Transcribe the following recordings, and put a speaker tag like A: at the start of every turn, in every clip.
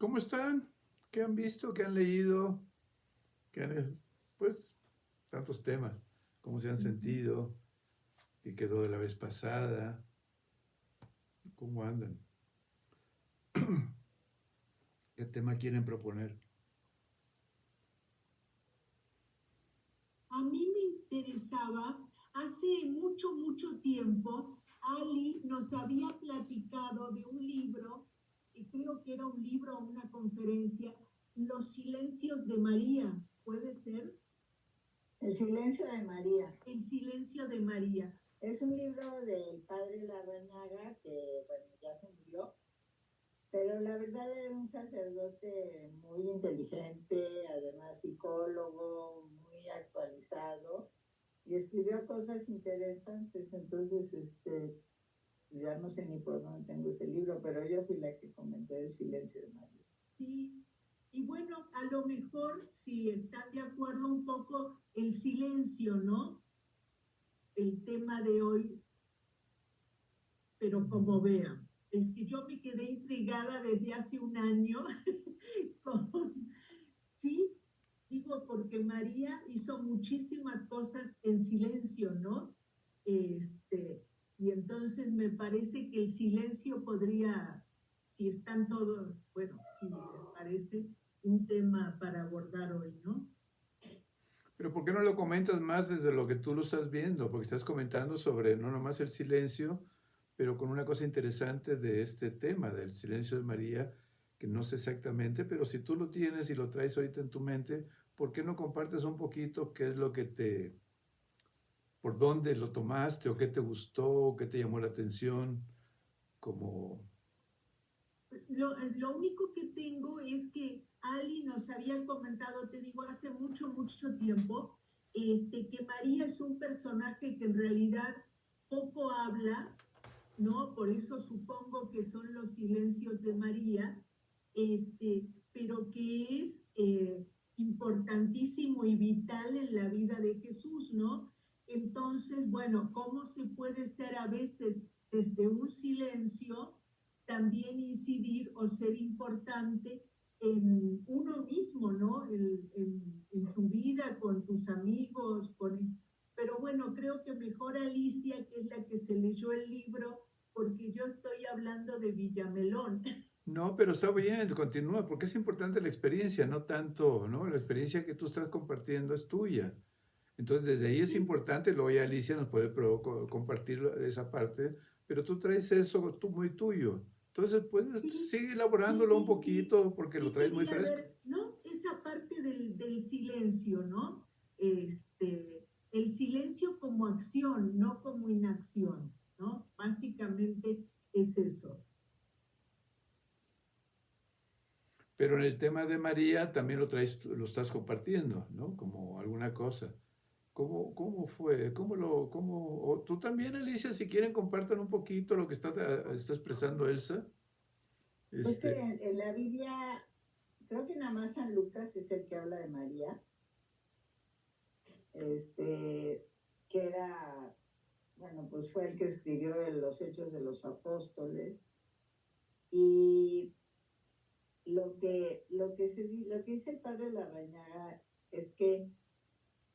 A: ¿Cómo están? ¿Qué han visto? ¿Qué han leído? ¿Qué han, pues, tantos temas? ¿Cómo se han
B: Ujú.
A: sentido? ¿Qué quedó de la vez pasada? ¿Cómo andan? ¿Qué tema quieren proponer?
B: A mí me interesaba, hace mucho, mucho tiempo, Ali nos había platicado de un libro, y creo que era un libro o una conferencia, Los silencios de María, ¿puede ser?
C: El silencio de María.
B: El silencio de María.
C: Es un libro del padre Larrañaga que, bueno, ya se murió, pero la verdad era un sacerdote muy inteligente, además psicólogo, muy actualizado, y escribió cosas interesantes. Entonces, ya no sé ni por dónde tengo ese libro, pero yo fui la que comenté El silencio de María.
B: Sí. Y bueno, a lo mejor, si están de acuerdo un poco, el silencio, ¿no? El tema de hoy, pero como vean, es que yo me quedé intrigada desde hace un año con, sí, digo, porque María hizo muchísimas cosas en silencio, ¿no? Y entonces me parece que el silencio podría, si están todos, bueno, si les parece, un tema para abordar hoy, ¿no?
A: Pero ¿por qué no lo comentas más desde lo que tú lo estás viendo? Porque estás comentando sobre no nomás el silencio, pero con una cosa interesante de este tema, del silencio de María, que no sé exactamente, pero si tú lo tienes y lo traes ahorita en tu mente, ¿por qué no compartes un poquito qué es lo que te, por dónde lo tomaste o qué te gustó, o qué te llamó la atención, como...
B: Lo único que tengo es que Ali nos había comentado, te digo, hace mucho, mucho tiempo, que María es un personaje que en realidad poco habla, ¿no? Por eso supongo que son los silencios de María, pero que es importantísimo y vital en la vida de Jesús, ¿no? Entonces, bueno, ¿cómo se puede ser a veces desde un silencio también incidir o ser importante en uno mismo, ¿no? En tu vida, con tus amigos, pero bueno, creo que mejor Alicia, que es la que se leyó el libro, porque yo estoy hablando de Villamelón.
A: No, pero está bien, continúa, porque es importante la experiencia, no tanto, ¿no? La experiencia que tú estás compartiendo es tuya. Entonces, desde ahí es
B: Sí,
A: importante, luego ya Alicia nos puede compartir esa parte, pero tú traes eso tú, muy tuyo. Entonces, puedes
B: sí,
A: seguir
B: sí,
A: elaborándolo un
B: sí, sí.
A: poquito porque lo
B: Sí
A: traes muy
B: quería
A: fresco.
B: ver, ¿no? Esa parte del silencio, ¿no? El silencio como acción, no como inacción, ¿no? Básicamente es eso.
A: Pero en el tema de María también lo traes, lo estás compartiendo, ¿no? Como alguna cosa. ¿Cómo fue? O tú también, Alicia, si quieren, compartan un poquito lo que está expresando Elsa.
C: Pues que
A: Este,
C: en la Biblia, creo que nada más San Lucas es el que habla de María, que era, bueno, pues fue el que escribió los Hechos de los Apóstoles. Y lo que dice el padre Larrañaga es que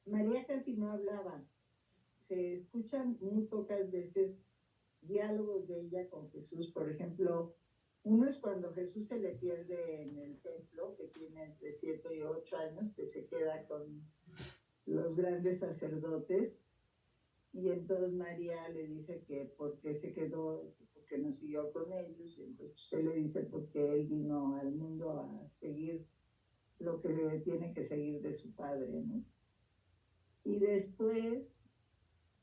C: María casi no hablaba. Se escuchan muy pocas veces diálogos de ella con Jesús. Por ejemplo, uno es cuando Jesús se le pierde en el templo, que tiene entre 7 y 8 años, que se queda con los grandes sacerdotes. Y entonces María le dice que por qué se quedó, porque no siguió con ellos. Y entonces pues, él le dice porque él vino al mundo a seguir lo que le tiene que seguir de su padre, ¿no? Y después,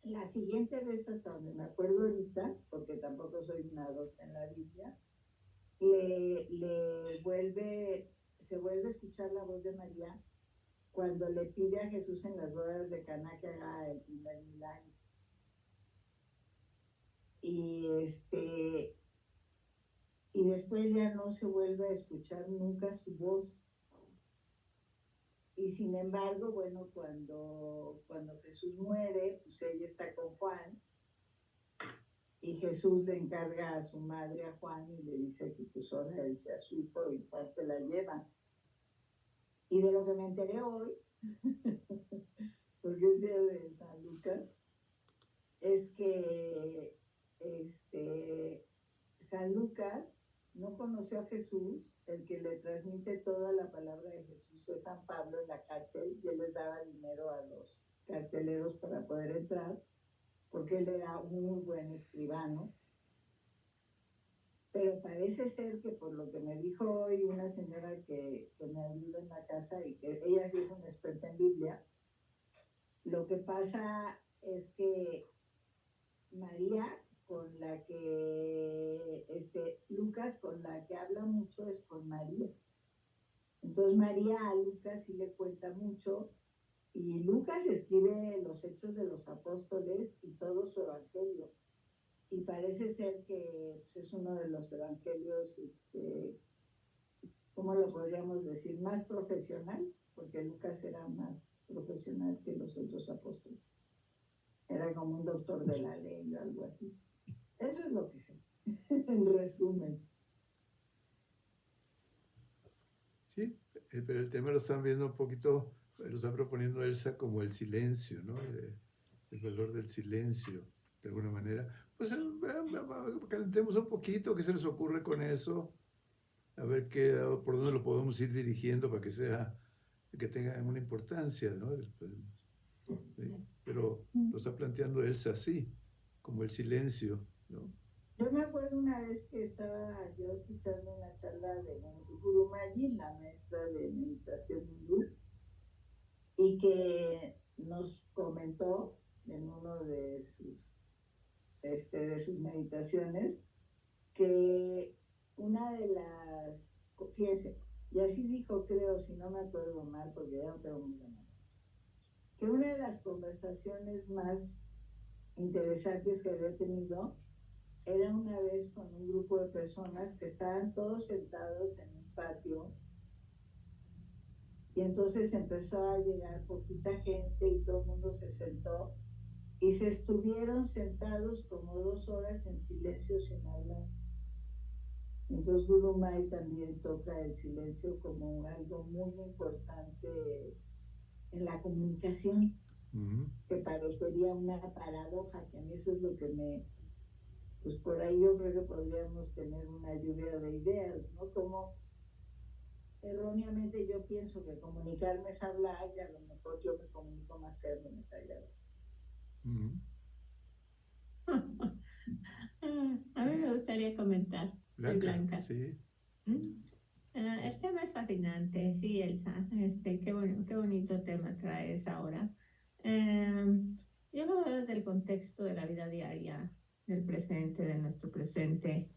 C: la siguiente vez, hasta donde me acuerdo ahorita, porque tampoco soy una docta en la Biblia, se vuelve a escuchar la voz de María cuando le pide a Jesús en las bodas de Caná que haga el primer milagro. Y y después ya no se vuelve a escuchar nunca su voz. Y sin embargo, bueno, cuando Jesús muere, pues ella está con Juan Y Jesús le encarga a su madre, a Juan, y le dice que pues ahora él sea su hijo y Juan se la lleva. Y de lo que me enteré hoy, porque es día de San Lucas, es que San Lucas no conoció a Jesús, el que le transmite toda la palabra de Jesús es San Pablo en la cárcel, y él les daba dinero a los carceleros para poder entrar, porque él era un muy buen escribano. Pero parece ser que por lo que me dijo hoy una señora que me ayuda en la casa y que ella sí es una experta en Biblia, lo que pasa es que María, con la que Lucas, con la que habla mucho es con María. Entonces María a Lucas sí le cuenta mucho, y Lucas escribe los Hechos de los Apóstoles y todo su evangelio. Y parece ser que pues, es uno de los evangelios, ¿cómo lo podríamos decir? Más profesional, porque Lucas era más profesional que los otros apóstoles. Era como un doctor de la ley o algo así. Eso es lo que sé, en resumen.
A: Sí, pero el tema lo están viendo un poquito, lo está proponiendo Elsa como el silencio, ¿no? El valor del silencio, de alguna manera. Pues calentemos un poquito, ¿qué se les ocurre con eso? A ver por dónde lo podemos ir dirigiendo para que tenga una importancia, ¿no? Sí, pero lo está planteando Elsa así, como el silencio, ¿no?
C: Yo me acuerdo una vez que estaba yo escuchando una charla de Guru Mayi, la maestra de meditación hindú, y que nos comentó en uno de sus meditaciones que una de las, fíjese, y así dijo, creo, si no me acuerdo mal, porque ya no tengo muy buena memoria, que una de las conversaciones más interesantes que había tenido era una vez con un grupo de personas que estaban todos sentados en un patio, y entonces empezó a llegar poquita gente y todo el mundo se sentó y se estuvieron sentados como 2 horas en silencio sin hablar. Entonces Guru Mai también toca el silencio como algo muy importante en la comunicación, que parecería una paradoja, que a mí eso es lo que pues por ahí yo creo que podríamos tener una lluvia de ideas, ¿no? Como erróneamente yo pienso que comunicarme es hablar, y a lo mejor yo me comunico más quedándome callado.
D: A mí me gustaría comentar. Soy Blanca.
A: Sí.
D: El tema es fascinante, sí, Elsa. Qué bonito tema traes ahora. Yo lo veo desde el contexto de la vida diaria, del presente, de nuestro presente,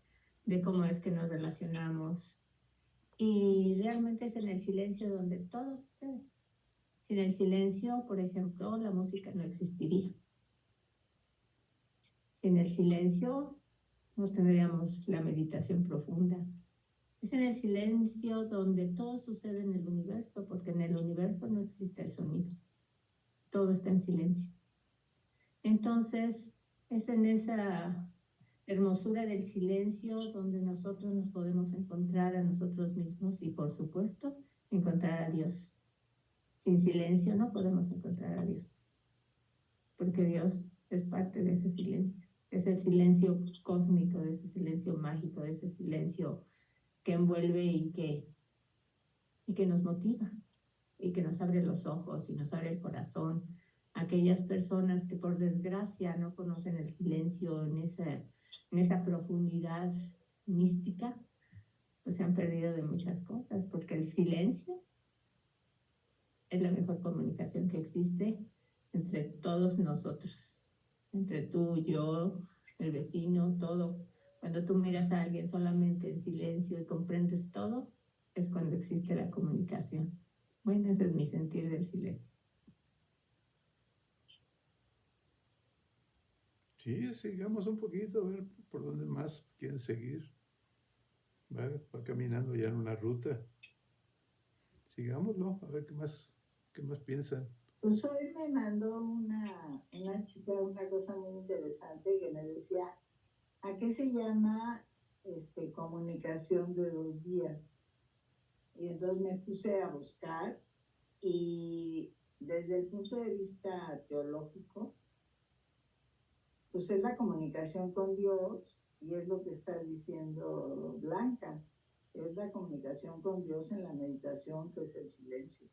D: de cómo es que nos relacionamos. Y realmente es en el silencio donde todo sucede. Sin el silencio, por ejemplo, la música no existiría. Sin el silencio no tendríamos la meditación profunda. Es en el silencio donde todo sucede en el universo, porque en el universo no existe el sonido. Todo está en silencio. Entonces, es en esa hermosura del silencio donde nosotros nos podemos encontrar a nosotros mismos y, por supuesto, encontrar a Dios. Sin silencio no podemos encontrar a Dios, porque Dios es parte de ese silencio. Es el silencio cósmico, de ese silencio mágico, de ese silencio que envuelve y que nos motiva y que nos abre los ojos y nos abre el corazón. Aquellas personas que por desgracia no conocen el silencio en esa profundidad mística, pues se han perdido de muchas cosas, porque el silencio es la mejor comunicación que existe entre todos nosotros, entre tú, yo, el vecino, todo. Cuando tú miras a alguien solamente en silencio y comprendes todo, es cuando existe la comunicación. Bueno, ese es mi sentir del silencio.
A: Sí, sigamos un poquito, a ver por dónde más quieren seguir. Va caminando ya en una ruta. Sigámoslo, a ver qué más piensan.
C: Pues hoy me mandó una chica una cosa muy interesante que me decía, ¿A qué se llama comunicación de 2 vías? Y entonces me puse a buscar y desde el punto de vista teológico, pues es la comunicación con Dios y es lo que está diciendo Blanca. Es la comunicación con Dios en la meditación, que es el silencio.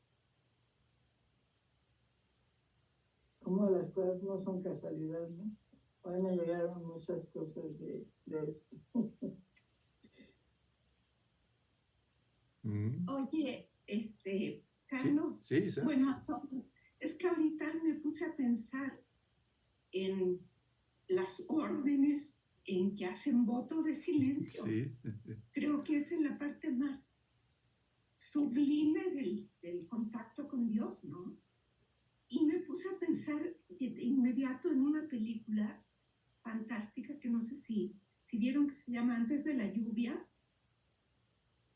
C: Como las cosas no son casualidad, ¿no? Hoy me llegaron muchas cosas de esto.
E: Oye, Carlos,
A: Sí, sí,
E: bueno, a todos, es que ahorita me puse a pensar en las órdenes en que hacen voto de silencio.
A: sí.
E: Creo que esa es la parte más sublime del contacto con Dios, ¿no? Y me puse a pensar de inmediato en una película fantástica que no sé si vieron, que se llama Antes de la lluvia.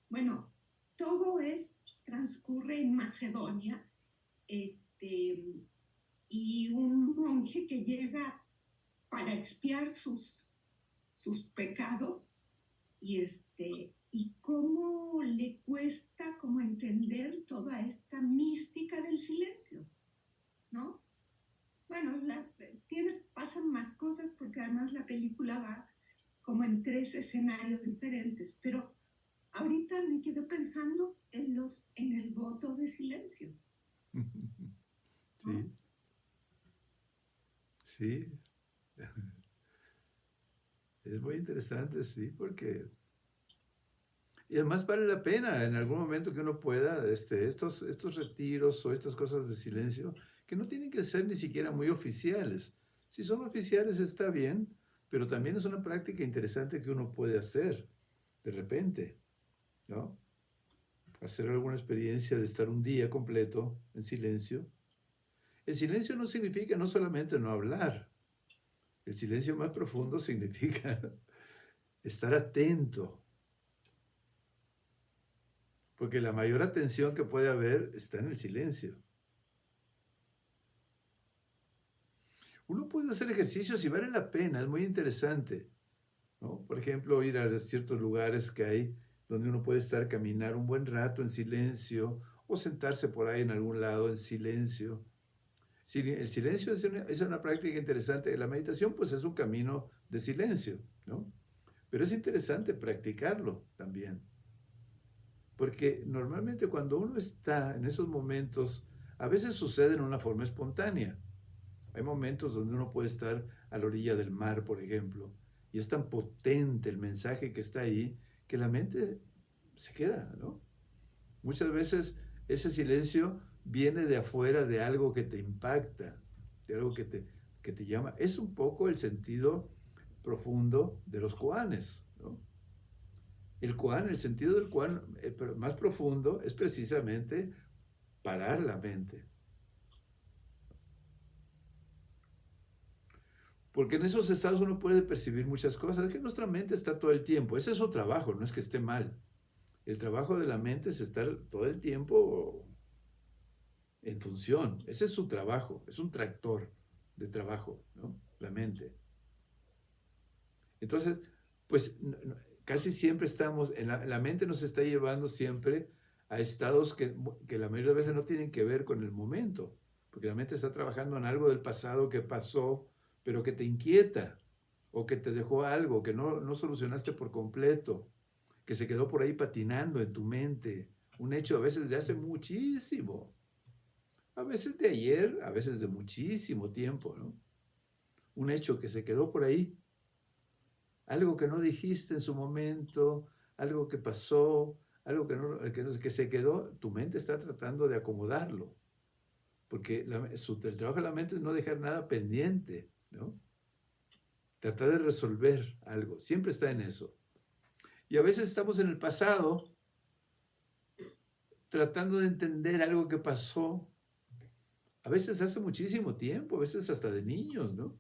E: Bueno, todo transcurre en Macedonia, y un monje que llega para expiar sus pecados y cómo le cuesta como entender toda esta mística del silencio, ¿no? Bueno, pasan más cosas porque además la película va como en 3 escenarios diferentes, pero ahorita me quedo pensando en el voto de silencio.
A: Sí. Sí. Es muy interesante, sí, porque... Y además vale la pena en algún momento que uno pueda, estos retiros o estas cosas de silencio, que no tienen que ser ni siquiera muy oficiales. Si son oficiales está bien, pero también es una práctica interesante que uno puede hacer de repente, ¿no? Hacer alguna experiencia de estar un día completo en silencio. El silencio no significa no solamente no hablar. El silencio más profundo significa estar atento. Porque la mayor atención que puede haber está en el silencio. Uno puede hacer ejercicios y vale la pena, es muy interesante, ¿no? Por ejemplo, ir a ciertos lugares que hay donde uno puede estar, caminar un buen rato en silencio o sentarse por ahí en algún lado en silencio. Sí, el silencio es una práctica interesante. La meditación, pues, es un camino de silencio, ¿no? Pero es interesante practicarlo también. Porque normalmente cuando uno está en esos momentos, a veces sucede en una forma espontánea. Hay momentos donde uno puede estar a la orilla del mar, por ejemplo, y es tan potente el mensaje que está ahí que la mente se queda, ¿no? Muchas veces ese silencio viene de afuera de algo que te impacta, de algo que te llama. Es un poco el sentido profundo de los koanes, ¿no? El koan, el sentido del koan pero más profundo es precisamente parar la mente. Porque en esos estados uno puede percibir muchas cosas, es que nuestra mente está todo el tiempo. Ese es su trabajo, no es que esté mal. El trabajo de la mente es estar todo el tiempo en función. Ese es su trabajo, es un tractor de trabajo, ¿no? La mente. Entonces, pues casi siempre estamos, la mente nos está llevando siempre a estados que la mayoría de veces no tienen que ver con el momento, porque la mente está trabajando en algo del pasado que pasó, pero que te inquieta, o que te dejó algo que no solucionaste por completo, que se quedó por ahí patinando en tu mente, un hecho a veces de hace muchísimo, a veces de ayer, a veces de muchísimo tiempo, ¿no? Un hecho que se quedó por ahí, algo que no dijiste en su momento, algo que pasó, algo que se quedó, tu mente está tratando de acomodarlo, porque el trabajo de la mente es no dejar nada pendiente, ¿no? Tratar de resolver algo, siempre está en eso. Y a veces estamos en el pasado tratando de entender algo que pasó, a veces hace muchísimo tiempo, a veces hasta de niños, ¿no?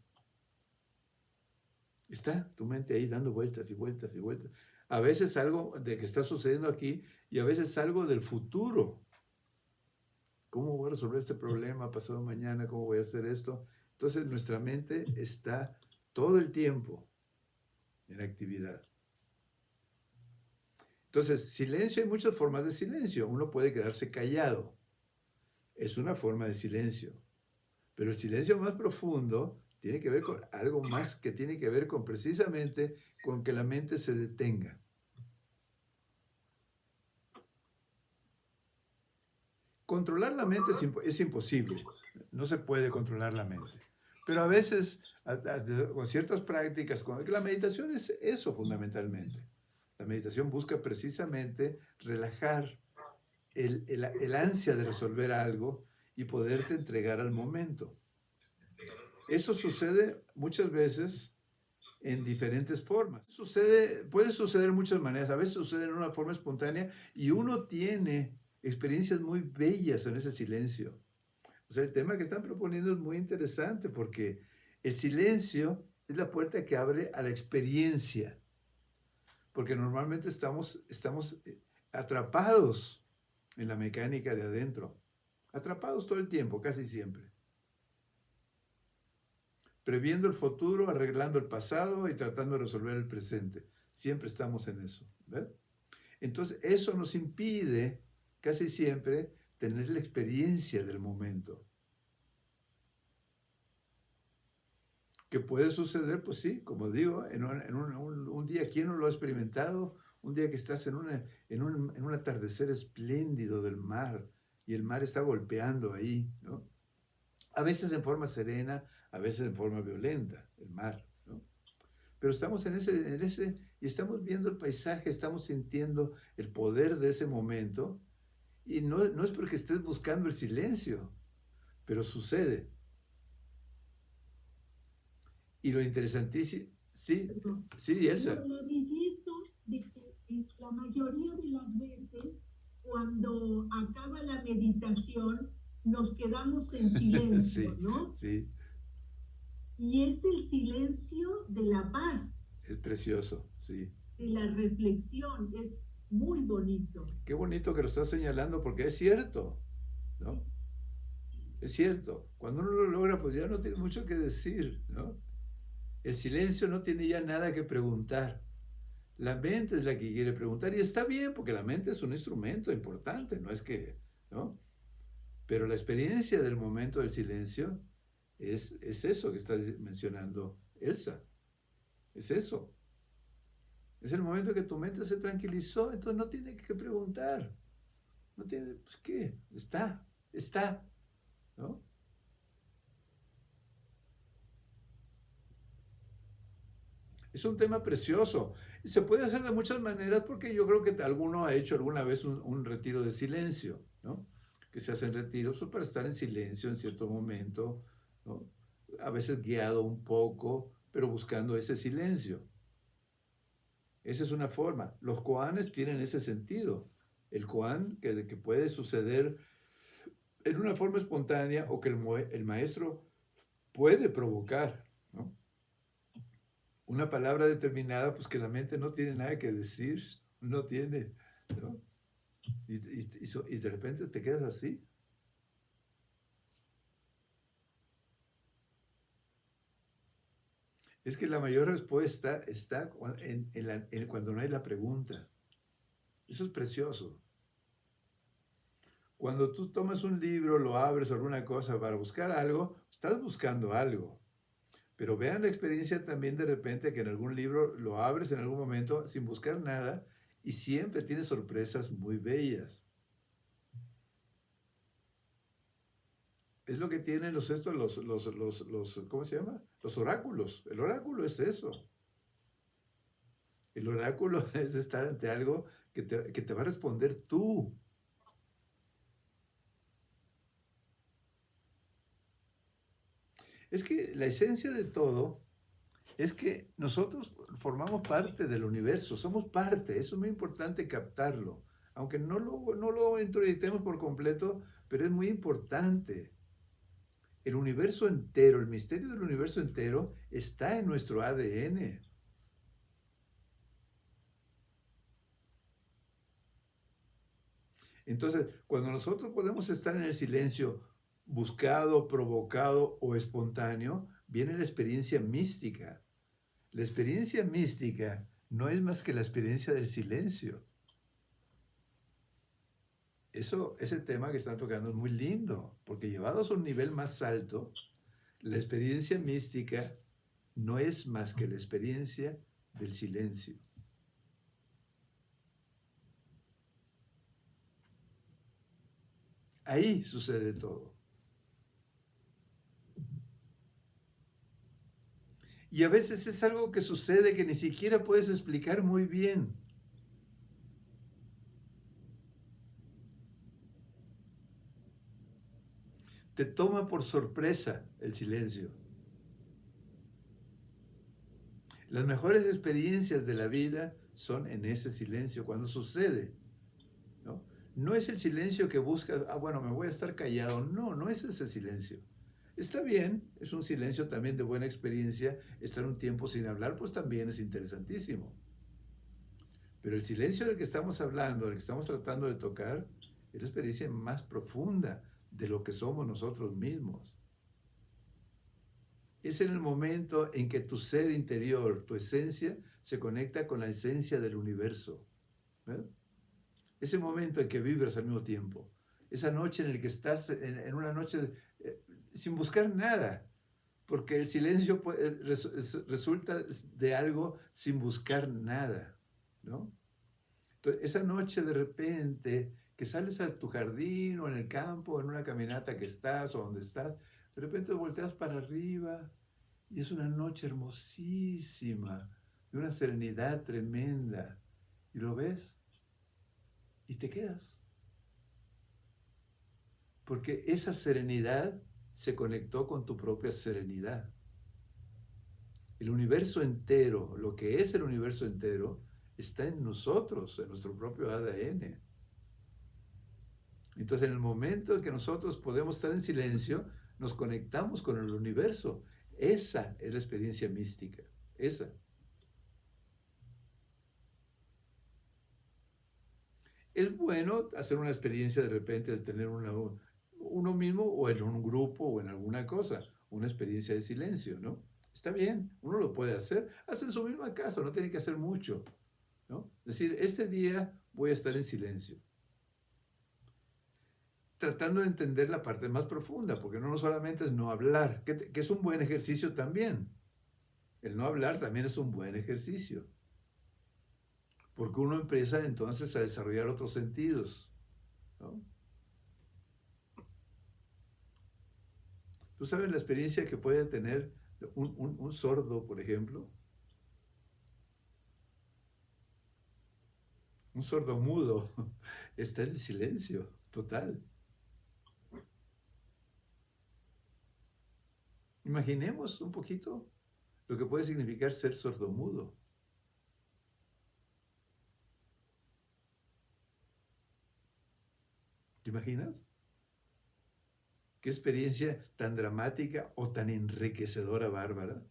A: Está tu mente ahí dando vueltas y vueltas y vueltas. A veces algo de que está sucediendo aquí y a veces algo del futuro. ¿Cómo voy a resolver este problema pasado mañana? ¿Cómo voy a hacer esto? Entonces nuestra mente está todo el tiempo en actividad. Entonces, silencio, hay muchas formas de silencio. Uno puede quedarse callado. Es una forma de silencio. Pero el silencio más profundo tiene que ver con algo más que tiene que ver con precisamente con que la mente se detenga. Controlar la mente es imposible. No se puede controlar la mente. Pero a veces, con ciertas prácticas, la meditación es eso fundamentalmente. La meditación busca precisamente relajar el ansia de resolver algo y poderte entregar al momento. Eso sucede muchas veces en diferentes formas. Puede suceder de muchas maneras. A veces sucede en una forma espontánea y uno tiene experiencias muy bellas en ese silencio. O sea, el tema que están proponiendo es muy interesante porque el silencio es la puerta que abre a la experiencia. Porque normalmente estamos atrapados en la mecánica de adentro. Atrapados todo el tiempo, casi siempre. Previendo el futuro, arreglando el pasado y tratando de resolver el presente. Siempre estamos en eso. ¿Ves? Entonces, eso nos impide casi siempre tener la experiencia del momento. ¿Qué puede suceder? Pues sí, como digo, en un día, ¿quién no lo ha experimentado? Un día que estás en un atardecer espléndido del mar y el mar está golpeando ahí, ¿no? A veces en forma serena, a veces en forma violenta, el mar, ¿no? Pero estamos en ese y estamos viendo el paisaje, estamos sintiendo el poder de ese momento y no es porque estés buscando el silencio, pero sucede. Y lo interesantísimo, sí, Elsa.
B: La belleza de que la mayoría de las veces, cuando acaba la meditación, nos quedamos en silencio,
A: Sí,
B: ¿no?
A: sí,
B: Y es el silencio de la paz,
A: es precioso, sí.
B: de la reflexión, es muy bonito.
A: Qué bonito que lo estás señalando porque es cierto, ¿no? Es cierto. Cuando uno lo logra, pues ya no tiene mucho que decir, ¿no? El silencio no tiene ya nada que preguntar. La mente es la que quiere preguntar y está bien porque la mente es un instrumento importante, no es que, ¿no? Pero la experiencia del momento del silencio es eso que está mencionando Elsa. Es eso. Es el momento que tu mente se tranquilizó, entonces no tiene que preguntar. No tiene, pues qué, está, ¿no? Es un tema precioso. Y se puede hacer de muchas maneras porque yo creo que alguno ha hecho alguna vez un retiro de silencio, ¿no? Que se hacen retiros para estar en silencio en cierto momento, ¿no? A veces guiado un poco, pero buscando ese silencio. Esa es una forma. Los koanes tienen ese sentido. El koan que puede suceder en una forma espontánea o que el maestro puede provocar, ¿no? Una palabra determinada, pues que la mente no tiene nada que decir, no tiene, ¿no? Y de repente te quedas así. Es que la mayor respuesta está cuando no hay la pregunta. Eso es precioso. Cuando tú tomas un libro, lo abres o alguna cosa para buscar algo, estás buscando algo. Pero vean la experiencia también de repente que en algún libro lo abres en algún momento sin buscar nada y siempre tienes sorpresas muy bellas. Es lo que tienen los ¿cómo se llama? Los oráculos. El oráculo es eso. El oráculo es estar ante algo que te va a responder tú. Es que la esencia de todo es que nosotros formamos parte del universo, somos parte, eso es muy importante captarlo, aunque no lo introyectemos por completo, pero es muy importante. El universo entero, el misterio del universo entero está en nuestro ADN. Entonces, cuando nosotros podemos estar en el silencio, buscado, provocado o espontáneo, viene la experiencia mística. La experiencia mística no es más que la experiencia del silencio. Ese tema que están tocando es muy lindo, porque llevados a un nivel más alto, la experiencia mística no es más que la experiencia del silencio. Ahí sucede todo. Y a veces es algo que sucede que ni siquiera puedes explicar muy bien. Te toma por sorpresa el silencio. Las mejores experiencias de la vida son en ese silencio, cuando sucede, ¿no? No es el silencio que buscas, bueno, me voy a estar callado. No, no es ese silencio. Está bien, es un silencio también de buena experiencia. Estar un tiempo sin hablar, pues también es interesantísimo. Pero el silencio del que estamos hablando, del que estamos tratando de tocar, es la experiencia más profunda de lo que somos nosotros mismos. Es en el momento en que tu ser interior, tu esencia, se conecta con la esencia del universo. ¿Ves? Ese momento en que vibras al mismo tiempo. Esa noche en la que estás, en una noche sin buscar nada. Porque el silencio resulta de algo sin buscar nada, ¿no? Entonces, esa noche de repente que sales a tu jardín o en el campo, o en una caminata que estás o donde estás, de repente volteas para arriba y es una noche hermosísima, de una serenidad tremenda. Y lo ves y te quedas. Porque esa serenidad se conectó con tu propia serenidad. El universo entero, lo que es el universo entero, está en nosotros, en nuestro propio ADN. Entonces, en el momento en que nosotros podemos estar en silencio, nos conectamos con el universo. Esa es la experiencia mística. Esa. Es bueno hacer una experiencia de repente de tener uno mismo o en un grupo o en alguna cosa, una experiencia de silencio, ¿no? Está bien, uno lo puede hacer, hace en su misma casa, no tiene que hacer mucho, ¿no? Es decir, este día voy a estar en silencio, tratando de entender la parte más profunda, porque no solamente es no hablar, que es un buen ejercicio también. El no hablar también es un buen ejercicio, porque uno empieza entonces a desarrollar otros sentidos, ¿no? ¿Tú sabes la experiencia que puede tener un sordo, por ejemplo? Un sordo mudo está en el silencio total. Imaginemos un poquito lo que puede significar ser sordomudo. ¿Te imaginas? ¿Qué experiencia tan dramática o tan enriquecedora, Bárbara?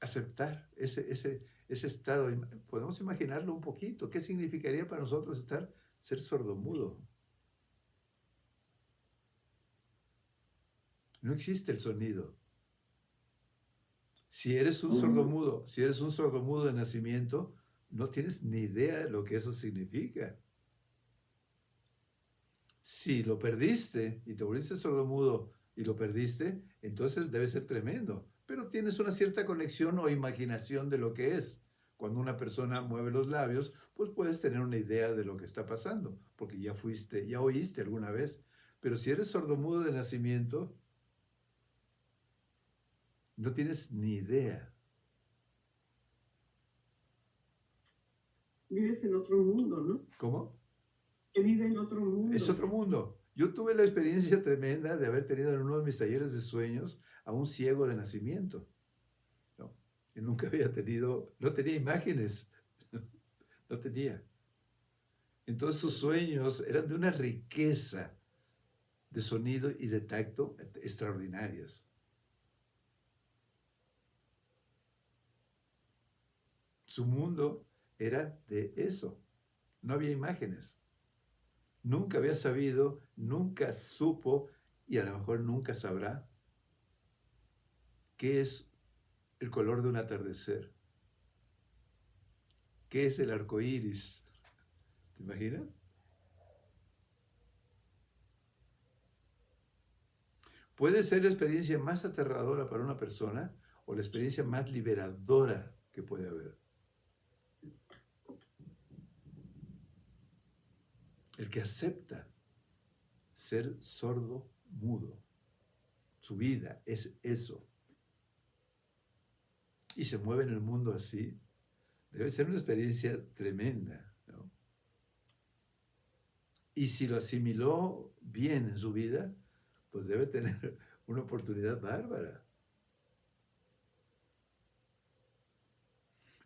A: Aceptar ese estado. Podemos imaginarlo un poquito. ¿Qué significaría para nosotros ser sordomudo? No existe el sonido. Si eres un sordomudo de nacimiento, no tienes ni idea de lo que eso significa. Si lo perdiste y te volviste sordomudo y lo perdiste, entonces debe ser tremendo. Pero tienes una cierta conexión o imaginación de lo que es. Cuando una persona mueve los labios, pues puedes tener una idea de lo que está pasando, porque ya oíste alguna vez. Pero si eres sordomudo de nacimiento, no tienes ni idea.
F: Vives en otro mundo, ¿no?
A: ¿Cómo?
F: Que vive en otro mundo.
A: Es otro mundo. Yo tuve la experiencia tremenda de haber tenido en uno de mis talleres de sueños a un ciego de nacimiento. ¿No? Yo nunca había tenido, no tenía imágenes, no tenía. Entonces sus sueños eran de una riqueza de sonido y de tacto extraordinarias. Su mundo era de eso. No había imágenes. nunca había sabido, nunca supo y a lo mejor nunca sabrá qué es el color de un atardecer, qué es el arco iris. ¿Te imaginas? Puede ser la experiencia más aterradora para una persona o la experiencia más liberadora que puede haber. El que acepta ser sordo, mudo. Su vida es eso. Y se mueve en el mundo así. Debe ser una experiencia tremenda, ¿no? Y si lo asimiló bien en su vida, pues debe tener una oportunidad bárbara.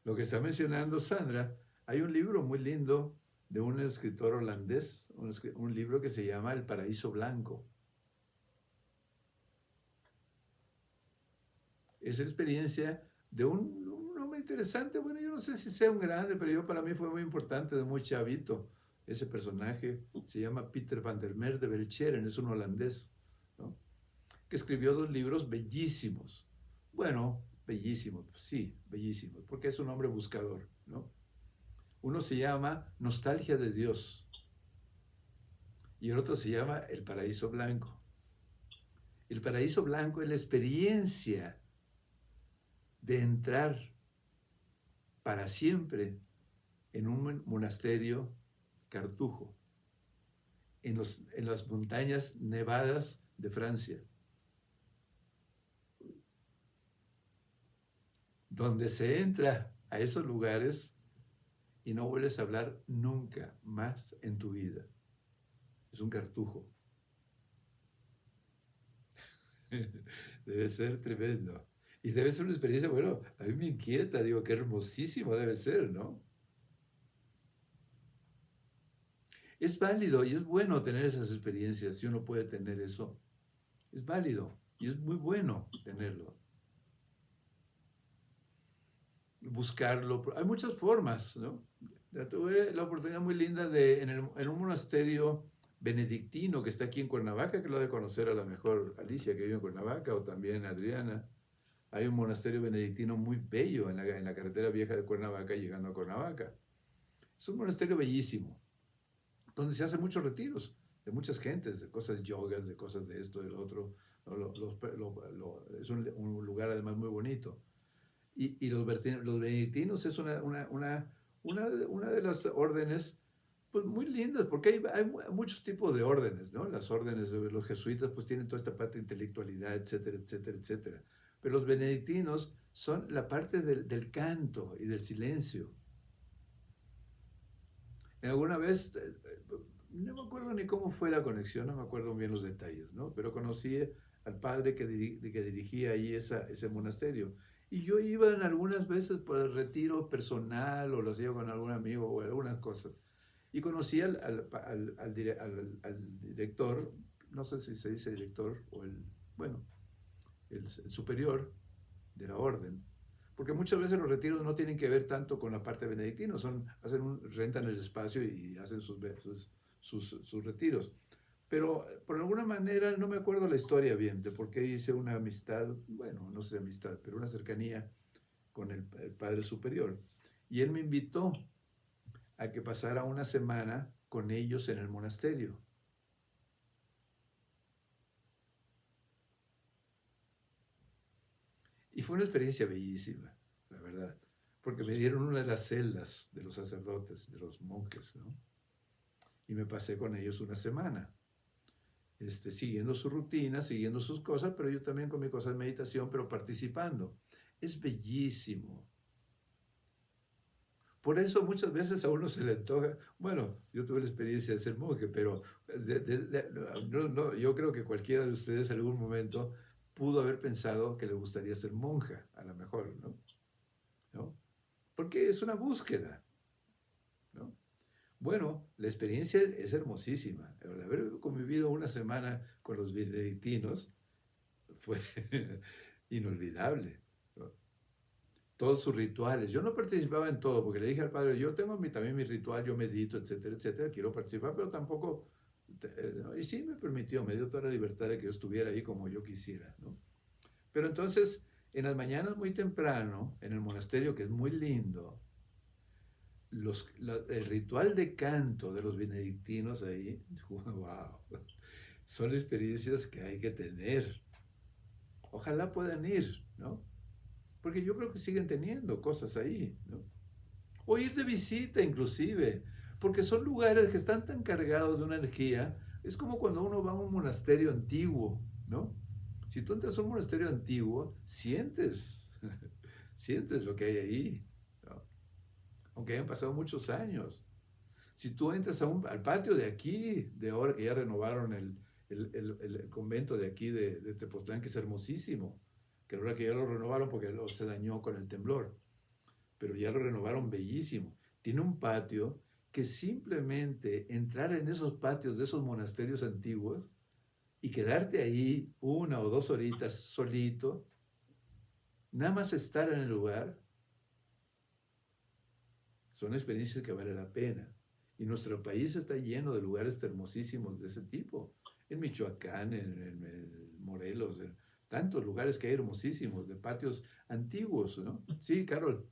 A: Lo que está mencionando Sandra, hay un libro muy lindo de un escritor holandés, un libro que se llama El Paraíso Blanco. Es la experiencia de un hombre interesante. Bueno, yo no sé si sea un grande, pero para mí fue muy importante, de muy chavito. Ese personaje se llama Peter van der Meer de Belcheren, es un holandés, ¿no? Que escribió 2 libros bellísimos. Bueno, bellísimos, sí, bellísimos, porque es un hombre buscador, ¿no? Uno se llama Nostalgia de Dios y el otro se llama El Paraíso Blanco. El Paraíso Blanco es la experiencia de entrar para siempre en un monasterio cartujo, en las montañas nevadas de Francia, donde se entra a esos lugares y no vuelves a hablar nunca más en tu vida. Es un cartujo. Debe ser tremendo. Y debe ser una experiencia, bueno, a mí me inquieta, digo, qué hermosísimo debe ser, ¿no? Es válido y es bueno tener esas experiencias, si uno puede tener eso. Es válido y es muy bueno tenerlo. Buscarlo. Hay muchas formas, ¿no? Tuve la oportunidad muy linda en un monasterio benedictino que está aquí en Cuernavaca, que lo ha de conocer a lo mejor Alicia, que vive en Cuernavaca, o también Adriana. Hay un monasterio benedictino muy bello en la carretera vieja de Cuernavaca, llegando a Cuernavaca. Es un monasterio bellísimo, donde se hacen muchos retiros de muchas gentes, de cosas yogas, de cosas de esto, del otro. Es un lugar además muy bonito. Y los benedictinos es una de las órdenes pues muy lindas, porque hay muchos tipos de órdenes, ¿no? Las órdenes de los jesuitas pues tienen toda esta parte de intelectualidad, etcétera, etcétera, etcétera. Pero los benedictinos son la parte del canto y del silencio. Alguna vez, no me acuerdo ni cómo fue la conexión, no me acuerdo bien los detalles, ¿no? Pero conocí al padre que dirigía ahí ese monasterio. Y yo iba en algunas veces por el retiro personal o lo hacía con algún amigo o algunas cosas. Y conocí al director, no sé si se dice director o el superior de la orden. Porque muchas veces los retiros no tienen que ver tanto con la parte benedictina, rentan el espacio y hacen sus retiros. Pero por alguna manera, no me acuerdo la historia bien, de por qué hice una amistad, bueno, no sé amistad, pero una cercanía con el Padre Superior. Y él me invitó a que pasara una semana con ellos en el monasterio. Y fue una experiencia bellísima, la verdad, porque me dieron una de las celdas de los sacerdotes, de los monjes, ¿no? Y me pasé con ellos una semana, siguiendo su rutina, siguiendo sus cosas, pero yo también con mi cosa de meditación, pero participando. Es bellísimo. Por eso muchas veces a uno se le antoja, bueno, yo tuve la experiencia de ser monje, pero yo creo que cualquiera de ustedes en algún momento pudo haber pensado que le gustaría ser monja, a lo mejor, ¿no? Porque es una búsqueda, ¿no? Bueno, la experiencia es hermosísima. El haber convivido una semana con los benedictinos fue inolvidable, ¿no? todos sus rituales. Yo no participaba en todo, porque le dije al padre, yo tengo también mi ritual, yo medito, etcétera, etcétera, quiero participar, pero tampoco, y sí me permitió, me dio toda la libertad de que yo estuviera ahí como yo quisiera, ¿no? Pero entonces, en las mañanas muy temprano, en el monasterio, que es muy lindo, el ritual de canto de los benedictinos ahí, wow, son experiencias que hay que tener. Ojalá puedan ir, ¿no? Porque yo creo que siguen teniendo cosas ahí, ¿no? O ir de visita inclusive, porque son lugares que están tan cargados de una energía. Es como cuando uno va a un monasterio antiguo, ¿no? Si tú entras a un monasterio antiguo, sientes lo que hay ahí, ¿no? Aunque hayan pasado muchos años. Si tú entras al patio de aquí, de ahora que ya renovaron el convento de aquí de Tepoztlán, que es hermosísimo, que ahora que ya lo renovaron porque se dañó con el temblor, pero ya lo renovaron bellísimo. Tiene un patio que simplemente entrar en esos patios de esos monasterios antiguos y quedarte ahí 1 o 2 horitas solito, nada más estar en el lugar, son experiencias que vale la pena. Y nuestro país está lleno de lugares hermosísimos de ese tipo. En Michoacán, en Morelos, en tantos lugares que hay hermosísimos, de patios antiguos, ¿no? Sí, Carol.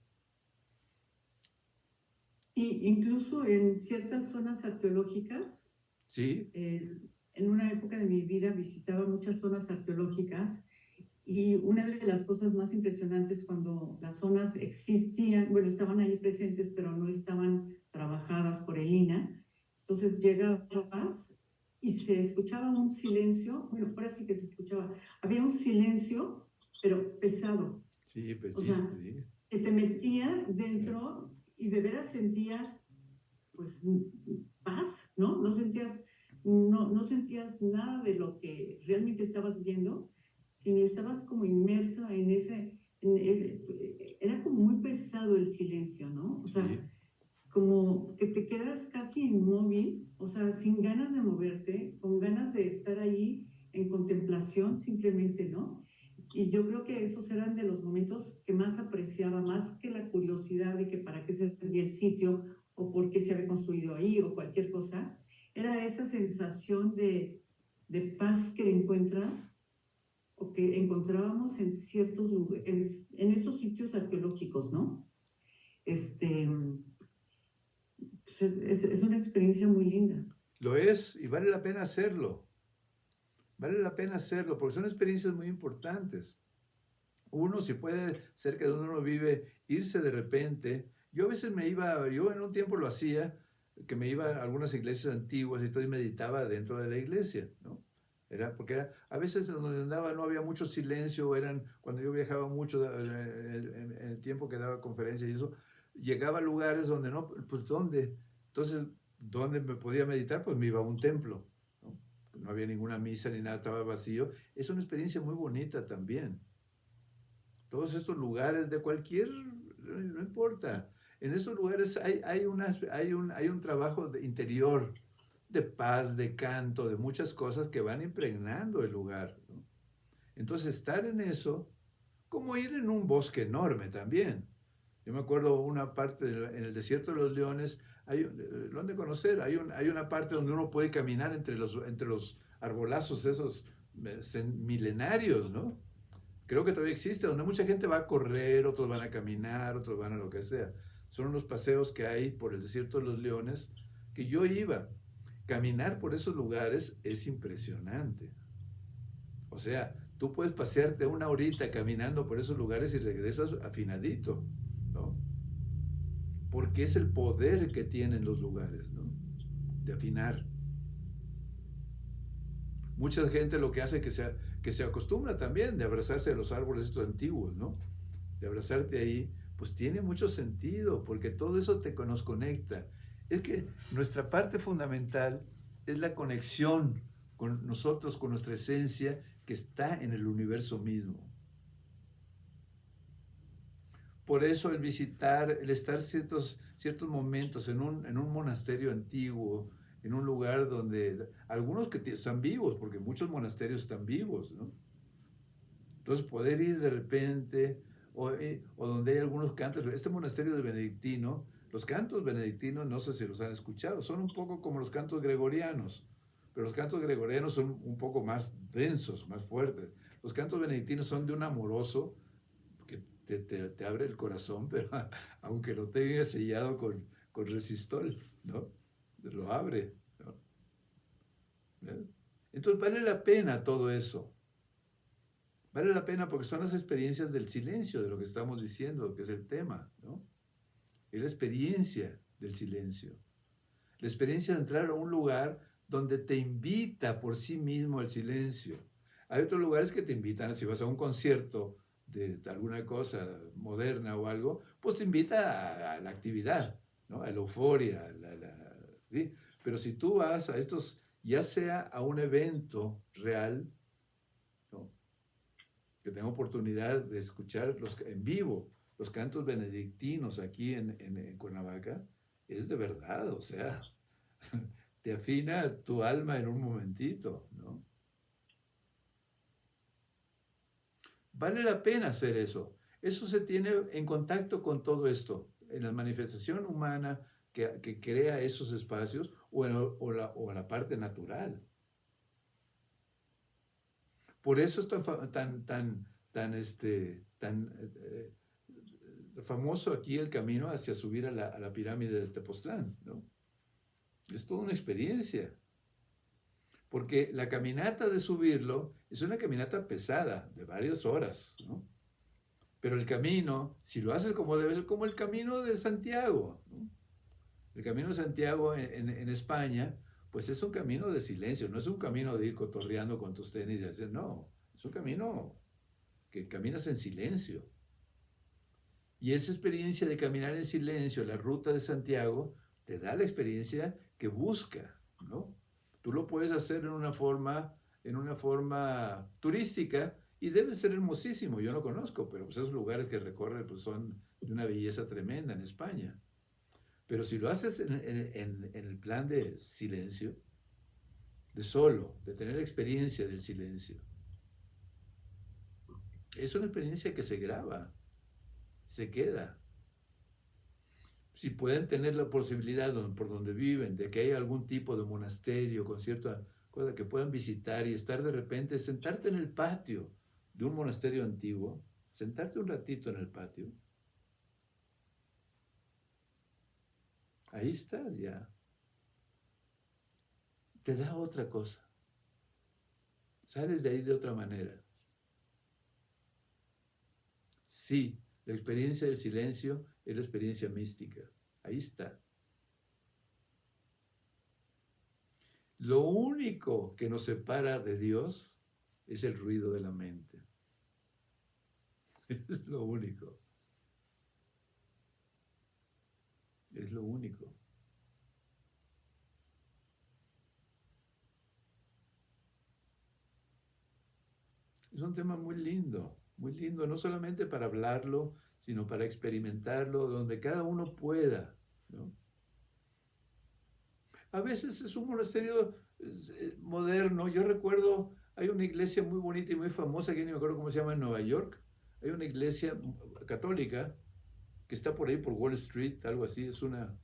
G: Y incluso en ciertas zonas arqueológicas,
A: Sí.
G: En una época de mi vida visitaba muchas zonas arqueológicas y una de las cosas más impresionantes cuando las zonas existían, bueno, estaban ahí presentes, pero no estaban trabajadas por el INAH, entonces llegabas y se escuchaba un silencio, bueno, ahora sí que se escuchaba, había un silencio, pero pesado.
A: Sí, pues
G: o
A: sí,
G: sea,
A: sí.
G: que te metía dentro y de veras sentías, pues, paz, ¿no? No sentías nada de lo que realmente estabas viendo, sino estabas como inmersa en era como muy pesado el silencio, ¿no? O sea,
A: Sí.
G: como que te quedas casi inmóvil, o sea, sin ganas de moverte, con ganas de estar ahí en contemplación simplemente, ¿no? Y yo creo que esos eran de los momentos que más apreciaba, más que la curiosidad de que para qué servía el sitio o por qué se había construido ahí o cualquier cosa, era esa sensación de paz que encuentras o que encontrábamos en ciertos lugares, en estos sitios arqueológicos, ¿no? Pues es una experiencia muy linda.
A: Lo es, y vale la pena hacerlo. Vale la pena hacerlo, porque son experiencias muy importantes. Uno, si puede, cerca de donde uno vive, irse de repente. Yo a veces yo en un tiempo lo hacía, que me iba a algunas iglesias antiguas y todo y meditaba dentro de la iglesia, ¿no? A veces donde andaba no había mucho silencio, cuando yo viajaba mucho en el tiempo que daba conferencias y eso, llegaba a lugares donde no, pues ¿dónde? Entonces, ¿dónde me podía meditar? Pues me iba a un templo, ¿no? No había ninguna misa ni nada, estaba vacío. Es una experiencia muy bonita también. Todos estos lugares de cualquier, no importa. En esos lugares hay un trabajo interior, de paz, de canto, de muchas cosas que van impregnando el lugar, ¿no? Entonces estar en eso, como ir en un bosque enorme también. Yo me acuerdo una parte en el desierto de los Leones, lo han de conocer, hay una parte donde uno puede caminar entre los arbolazos esos milenarios, ¿no? Creo que todavía existe, donde mucha gente va a correr, otros van a caminar, otros van a lo que sea. Son unos paseos que hay por el desierto de los Leones que yo iba. Caminar por esos lugares es impresionante. O sea, tú puedes pasearte 1 horita caminando por esos lugares y regresas afinadito, ¿no? Porque es el poder que tienen los lugares, ¿no? De afinar. Mucha gente lo que hace es que se acostumbra también de abrazarse a los árboles estos antiguos, ¿no? De abrazarte ahí, pues tiene mucho sentido, porque todo eso nos conecta. Es que nuestra parte fundamental es la conexión con nosotros, con nuestra esencia, que está en el universo mismo. Por eso el visitar, el estar ciertos momentos en un monasterio antiguo, en un lugar donde algunos que están vivos, porque muchos monasterios están vivos, ¿no? Entonces poder ir de repente o donde hay algunos cantos. Este monasterio de benedictino, los cantos benedictinos, no sé si los han escuchado, son un poco como los cantos gregorianos, pero los cantos gregorianos son un poco más densos, más fuertes. Los cantos benedictinos son de un amoroso que te abre el corazón, pero aunque lo tenga sellado con resistol, ¿no? Lo abre, ¿no? ¿Ves? Entonces vale la pena todo eso. Vale la pena porque son las experiencias del silencio, de lo que estamos diciendo, que es el tema, ¿no? Es la experiencia del silencio. La experiencia de entrar a un lugar donde te invita por sí mismo al silencio. Hay otros lugares que te invitan, si vas a un concierto de alguna cosa moderna o algo, pues te invita a la actividad, ¿no? A la euforia, ¿sí? Pero si tú vas a estos, ya sea a un evento real, ¿no? Que tengo oportunidad de escuchar en vivo los cantos benedictinos aquí en Cuernavaca, es de verdad, o sea, te afina tu alma en un momentito, ¿no? Vale la pena hacer eso. Eso se tiene en contacto con todo esto, en la manifestación humana que crea esos espacios o la parte natural. Por eso es tan famoso aquí el camino hacia subir a la pirámide de Tepoztlán, ¿no? Es toda una experiencia. Porque la caminata de subirlo es una caminata pesada, de varias horas, ¿no? Pero el camino, si lo haces como debe ser, como el camino de Santiago, ¿no? El camino de Santiago en España, pues es un camino de silencio, no es un camino de ir cotorreando con tus tenis y hacer, no, es un camino que caminas en silencio. Y esa experiencia de caminar en silencio, la ruta de Santiago, te da la experiencia que busca, ¿no? Tú lo puedes hacer en una forma turística y debe ser hermosísimo. Yo no conozco, pero pues esos lugares que recorre pues son de una belleza tremenda en España. Pero si lo haces en el plan de silencio, de solo, de tener experiencia del silencio, es una experiencia que se graba, se queda. Si pueden tener la posibilidad por donde viven, de que haya algún tipo de monasterio con cierta cosa que puedan visitar y estar de repente, sentarte en el patio de un monasterio antiguo, sentarte un ratito en el patio, ahí está ya. Te da otra cosa. Sales de ahí de otra manera. Sí, la experiencia del silencio es la experiencia mística. Ahí está. Lo único que nos separa de Dios es el ruido de la mente. Es lo único. Es lo único. Es un tema muy lindo, no solamente para hablarlo, sino para experimentarlo, donde cada uno pueda, ¿no? A veces es un monasterio moderno. Yo recuerdo, hay una iglesia muy bonita y muy famosa, que no me acuerdo cómo se llama, en Nueva York. Hay una iglesia católica que está por ahí, por Wall Street, algo así. Es una...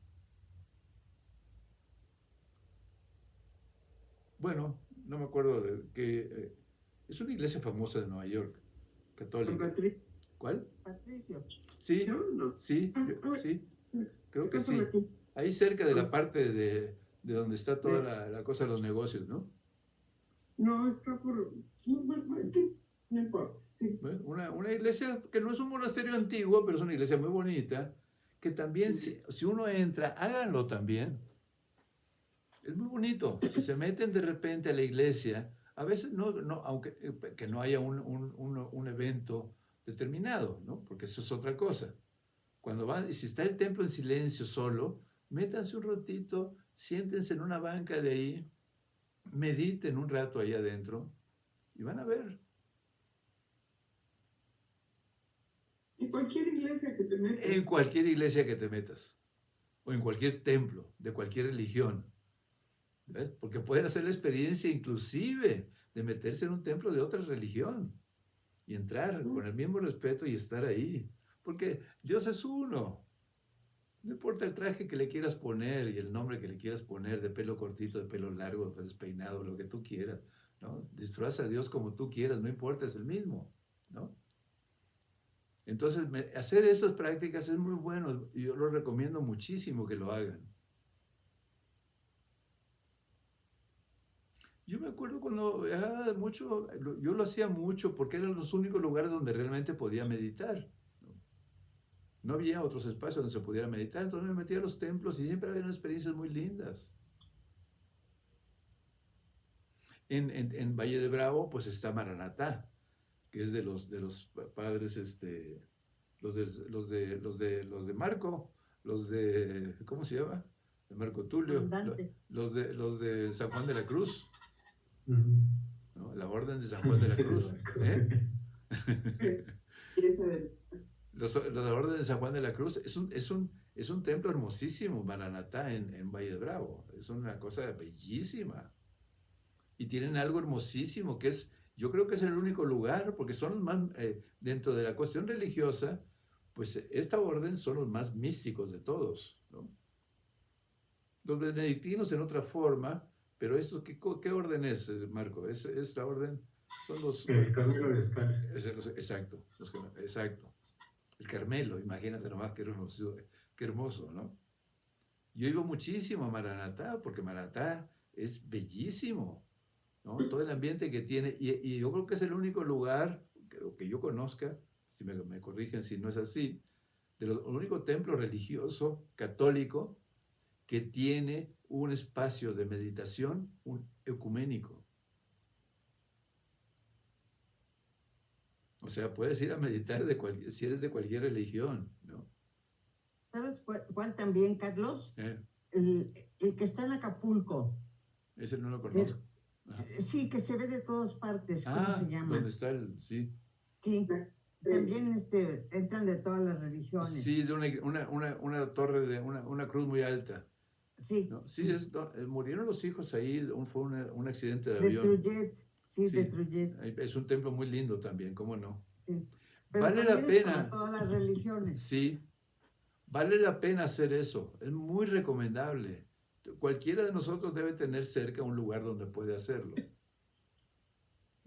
A: Bueno, no me acuerdo de qué... es una iglesia famosa de Nueva York, católica. ¿Cuál?
C: Patricio.
A: Sí,
F: No.
A: sí, sí, creo que sí. Ahí cerca de la parte de donde está toda la cosa de los negocios, ¿no?
F: No, está por... No importa, sí.
A: Bueno, una iglesia que no es un monasterio antiguo, pero es una iglesia muy bonita, que también, si uno entra, háganlo también. Es muy bonito. Si se meten de repente a la iglesia, a veces no aunque que no haya un evento determinado, ¿no? Porque eso es otra cosa. Cuando van, y si está el templo en silencio solo, métanse un ratito, siéntense en una banca de ahí, mediten un rato ahí adentro y van a ver.
F: En cualquier iglesia que te metas.
A: En cualquier iglesia que te metas, o en cualquier templo, de cualquier religión. ¿Ves? Porque pueden hacer la experiencia inclusive de meterse en un templo de otra religión y entrar con el mismo respeto y estar ahí. Porque Dios es uno. No importa el traje que le quieras poner y el nombre que le quieras poner, de pelo cortito, de pelo largo, despeinado, lo que tú quieras, ¿no? Disfraza a Dios como tú quieras, no importa, es el mismo, ¿no? Entonces, hacer esas prácticas es muy bueno y yo lo recomiendo muchísimo que lo hagan. Yo me acuerdo cuando viajaba mucho, yo lo hacía mucho porque eran los únicos lugares donde realmente podía meditar. No había otros espacios donde se pudiera meditar, entonces me metía a los templos y siempre había experiencias muy lindas. En Valle de Bravo, pues está Maranatá, que es de los padres, los de Marco, ¿cómo se llama? De Marco Tulio, los de San Juan de la Cruz, ¿no? La Orden de San Juan de la Cruz, ¿eh? La Orden de San Juan de la Cruz es un templo hermosísimo, Maranatá, en Valle de Bravo. Es una cosa bellísima. Y tienen algo hermosísimo que es, yo creo que es el único lugar, porque son los más, dentro de la cuestión religiosa, pues esta orden son los más místicos de todos, ¿no? Los benedictinos en otra forma, pero esto, ¿qué orden es, Marco? Es la orden, son los...
H: El Carmelo Descalzo.
A: Exacto, exacto. El Carmelo, imagínate nomás qué hermoso, ¿no? Yo iba muchísimo a Maranatá, porque Maranatá es bellísimo, ¿no? Todo el ambiente que tiene, y yo creo que es el único lugar que yo conozca, si me corrigen si no es así, el único templo religioso católico que tiene un espacio de meditación ecuménico. O sea, puedes ir a meditar si eres de cualquier religión, ¿no?
I: ¿Sabes cuál también, Carlos? El que está en Acapulco.
A: Ese no lo conozco.
I: Sí, que se ve de todas partes. ¿Cómo se llama?
A: ¿Dónde está sí?
I: Sí, también entran de todas las religiones.
A: Sí, de una torre, una cruz muy alta.
I: Sí.
A: ¿No? Sí, murieron los hijos ahí, fue un accidente de avión.
I: De Trullet, sí, de Trullet.
A: Es un templo muy lindo también, ¿cómo no?
I: Sí, pero
A: vale la pena.
I: Es para todas las religiones.
A: Sí, vale la pena hacer eso, es muy recomendable. Cualquiera de nosotros debe tener cerca un lugar donde puede hacerlo.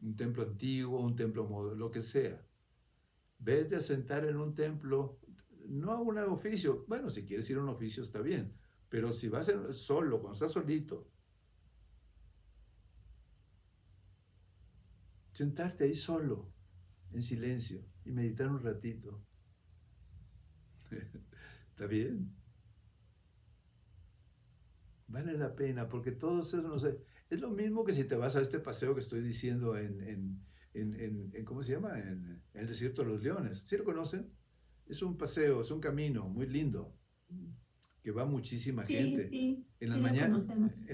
A: Un templo antiguo, un templo moderno, lo que sea. Vete a sentar en un templo, no a un oficio. Bueno, si quieres ir a un oficio está bien, pero si vas solo, cuando estás solito, sentarte ahí solo, en silencio, y meditar un ratito. ¿Está bien? Vale la pena, porque todo eso, no sé, es lo mismo que si te vas a este paseo que estoy diciendo ¿cómo se llama? En el desierto de los leones. ¿Sí lo conocen? Es un paseo, es un camino muy lindo, que va muchísima gente.
D: Sí,
A: en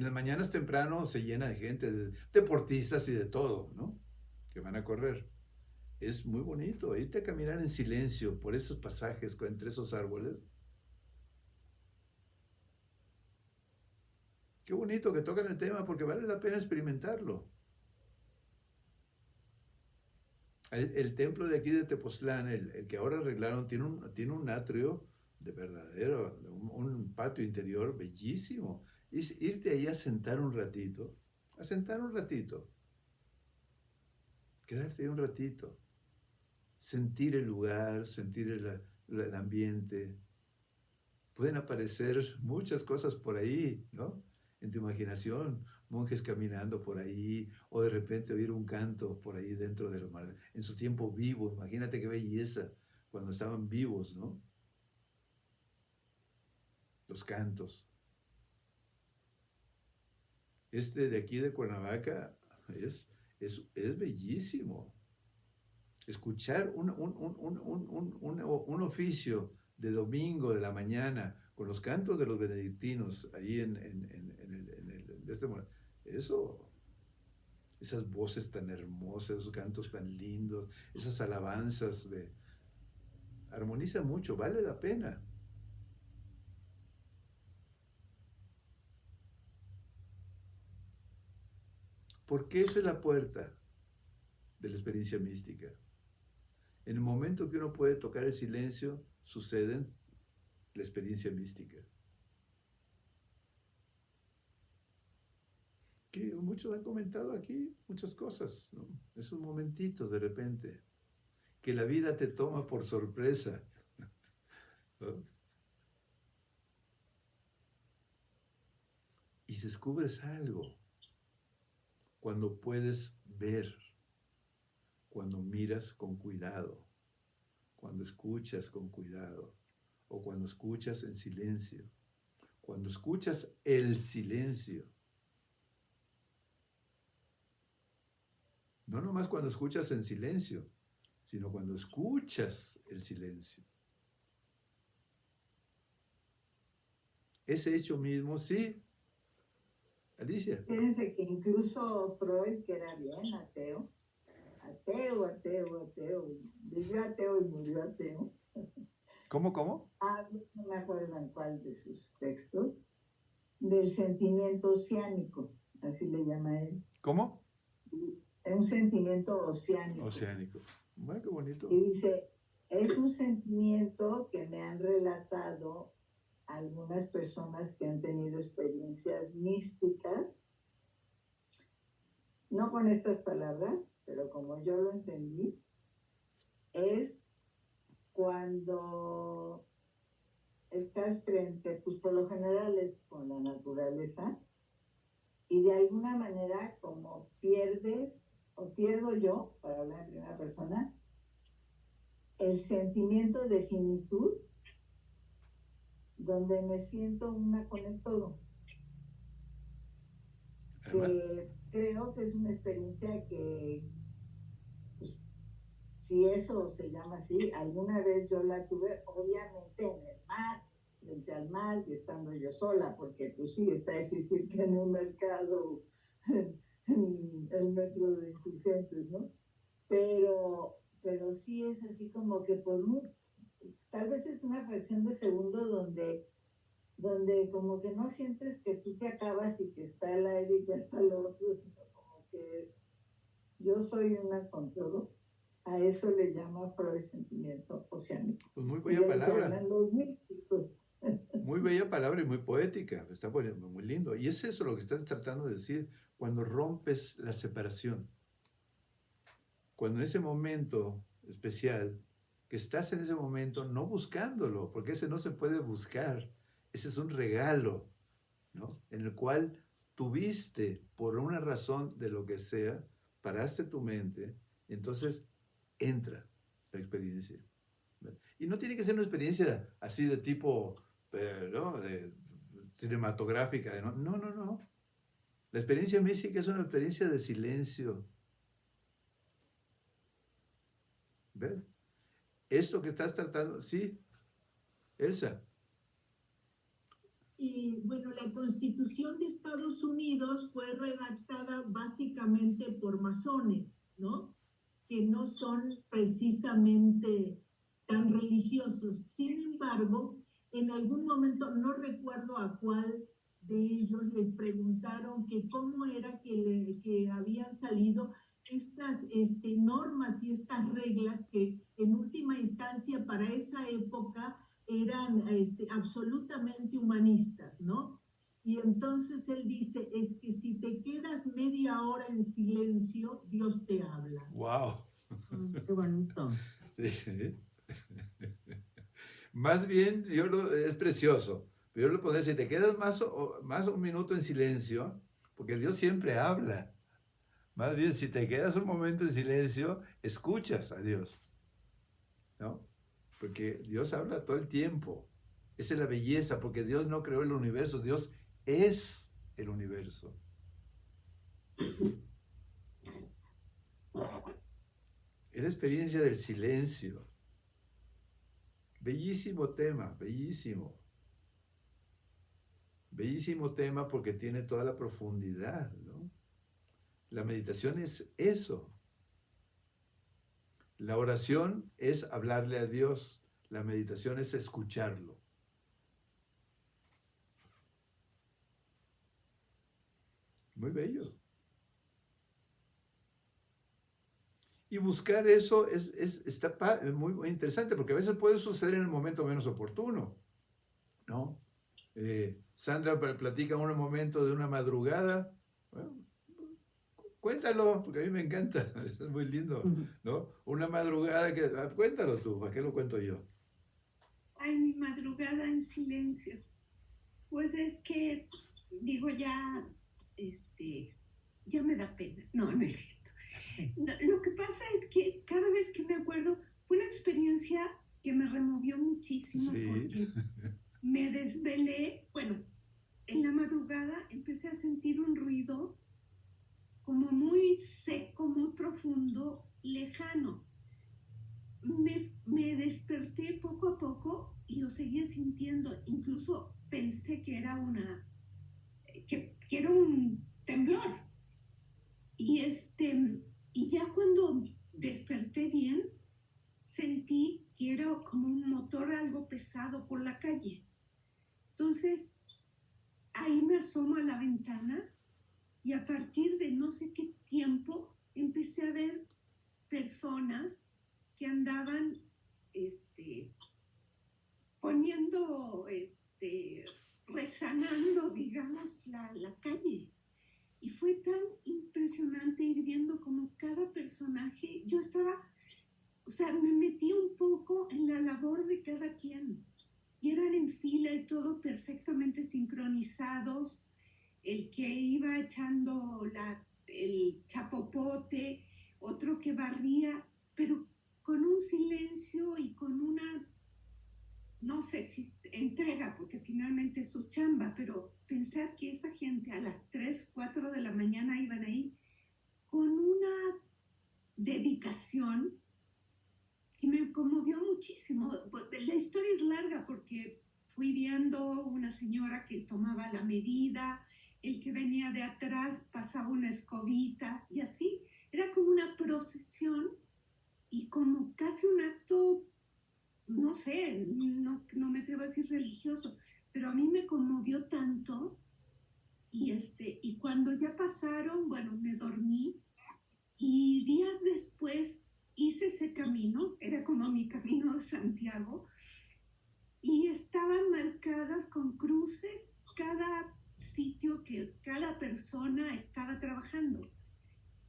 A: las mañanas temprano se llena de gente, de deportistas y de todo, ¿no? Que van a correr. Es muy bonito irte a caminar en silencio por esos pasajes entre esos árboles. Qué bonito que tocan el tema porque vale la pena experimentarlo. El templo de aquí de Tepoztlán, el que ahora arreglaron, tiene un atrio de verdadero, un patio interior bellísimo. Es irte ahí a sentar un ratito, quedarte ahí un ratito, sentir el lugar, sentir el ambiente. Pueden aparecer muchas cosas por ahí, ¿no? En tu imaginación, monjes caminando por ahí, o de repente oír un canto por ahí dentro del mar, en su tiempo vivo. Imagínate qué belleza cuando estaban vivos, ¿no? Los cantos. Este de aquí de Cuernavaca es bellísimo. Escuchar un oficio de domingo de la mañana con los cantos de los benedictinos ahí esas voces tan hermosas, esos cantos tan lindos, esas alabanzas armoniza mucho, vale la pena. Porque esa es la puerta de la experiencia mística. En el momento que uno puede tocar el silencio, sucede la experiencia mística. Que muchos han comentado aquí muchas cosas, ¿no? Esos momentitos de repente, que la vida te toma por sorpresa, ¿no? Y descubres algo cuando puedes ver, cuando miras con cuidado, cuando escuchas con cuidado, o cuando escuchas en silencio, cuando escuchas el silencio. No nomás cuando escuchas en silencio, sino cuando escuchas el silencio. Ese hecho mismo, sí. Alicia.
C: Fíjense que incluso Freud, que era bien ateo, vivió ateo y murió ateo.
A: ¿Cómo?
C: No me acuerdo en cuál de sus textos, del sentimiento oceánico, así le llama él.
A: ¿Cómo?
C: Es un sentimiento oceánico.
A: Oceánico. Bueno, qué bonito.
C: Y dice, es un sentimiento que me han relatado algunas personas que han tenido experiencias místicas, no con estas palabras, pero como yo lo entendí, es cuando estás frente, pues por lo general es con la naturaleza, y de alguna manera como pierdes, o pierdo yo, para hablar en primera persona, el sentimiento de finitud, donde me siento una con el todo. Creo que es una experiencia que, pues, si eso se llama así, alguna vez yo la tuve, obviamente en el mar, frente al mar y estando yo sola, porque pues sí, está difícil que en un mercado, en el metro de Insurgentes, ¿no? Pero sí es así como que tal vez es una fracción de segundo donde como que no sientes que tú te acabas y que está el aire y que está el otro, sino como que yo soy una con todo. A eso le llama Freud sentimiento oceánico.
A: Pues muy bella palabra.
C: Los místicos.
A: Muy bella palabra y muy poética. Está muy lindo. Y es eso lo que estás tratando de decir cuando rompes la separación. Cuando en ese momento especial, que estás en ese momento no buscándolo, porque ese no se puede buscar. Ese es un regalo, ¿no? En el cual tuviste, por una razón de lo que sea, paraste tu mente, entonces entra la experiencia. Y no tiene que ser una experiencia así de tipo, ¿no? De cinematográfica. No. La experiencia mística es una experiencia de silencio. ¿Ves? Esto que estás tratando, sí, Elsa.
B: Y bueno, la Constitución de Estados Unidos fue redactada básicamente por masones, ¿no? Que no son precisamente tan religiosos. Sin embargo, en algún momento, no recuerdo a cuál de ellos les preguntaron que cómo era que habían salido estas normas y estas reglas que en última instancia para esa época eran absolutamente humanistas, ¿no? Y entonces él dice, es que si te quedas media hora en silencio, Dios te habla.
A: ¡Wow!
I: Qué bonito.
A: Sí. Más bien, es precioso, pero yo lo puedo decir, si te quedas más un minuto en silencio, porque Dios siempre habla. Más bien, si te quedas un momento en silencio, escuchas a Dios, ¿no? Porque Dios habla todo el tiempo. Esa es la belleza, porque Dios no creó el universo, Dios es el universo. Es la experiencia del silencio. Bellísimo tema, bellísimo. Bellísimo tema porque tiene toda la profundidad, ¿no? La meditación es eso. La oración es hablarle a Dios. La meditación es escucharlo. Muy bello. Y buscar eso está muy, muy interesante, porque a veces puede suceder en el momento menos oportuno, ¿no? Sandra platica un momento de una madrugada. Bueno, cuéntalo, porque a mí me encanta, es muy lindo, ¿no? Una madrugada que... cuéntalo tú, ¿para qué lo cuento yo?
E: Ay, mi madrugada en silencio. Pues es que, digo, ya me da pena. No, no es cierto. No, lo que pasa es que cada vez que me acuerdo, fue una experiencia que me removió muchísimo,
A: Sí.
E: porque me desvelé. Bueno, en la madrugada empecé a sentir un ruido como muy seco, muy profundo, lejano. Me desperté poco a poco y lo seguía sintiendo. Incluso pensé que era que era un temblor. Y ya cuando desperté bien, sentí que era como un motor algo pesado por la calle. Entonces, ahí me asomo a la ventana y a partir de no sé qué tiempo empecé a ver personas que andaban poniendo, resanando, digamos, la calle. Y fue tan impresionante ir viendo como cada personaje, yo estaba, o sea, me metí un poco en la labor de cada quien. Y eran en fila y todo perfectamente sincronizados. El que iba echando el chapopote, otro que barría, pero con un silencio y con una, no sé si entrega, porque finalmente es su chamba, pero pensar que esa gente a las 3, 4 de la mañana iban ahí con una dedicación que me conmovió muchísimo. La historia es larga porque fui viendo una señora que tomaba la medida, el que venía de atrás pasaba una escobita y así. Era como una procesión y como casi un acto, no sé, no me atrevo a decir religioso, pero a mí me conmovió tanto. Y cuando ya pasaron, bueno, me dormí y días después hice ese camino, era como mi camino de Santiago, y estaban marcadas con cruces cada sitio que cada persona estaba trabajando.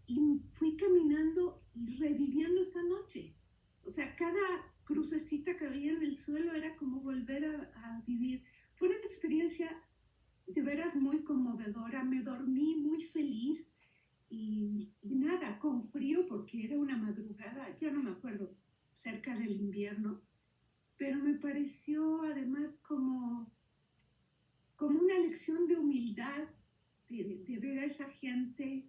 E: Y fui caminando y reviviendo esa noche. O sea, cada crucecita que había en el suelo era como volver a vivir. Fue una experiencia de veras muy conmovedora. Me dormí muy feliz y nada, con frío porque era una madrugada, ya no me acuerdo, cerca del invierno, pero me pareció además como una lección de humildad, de ver a esa gente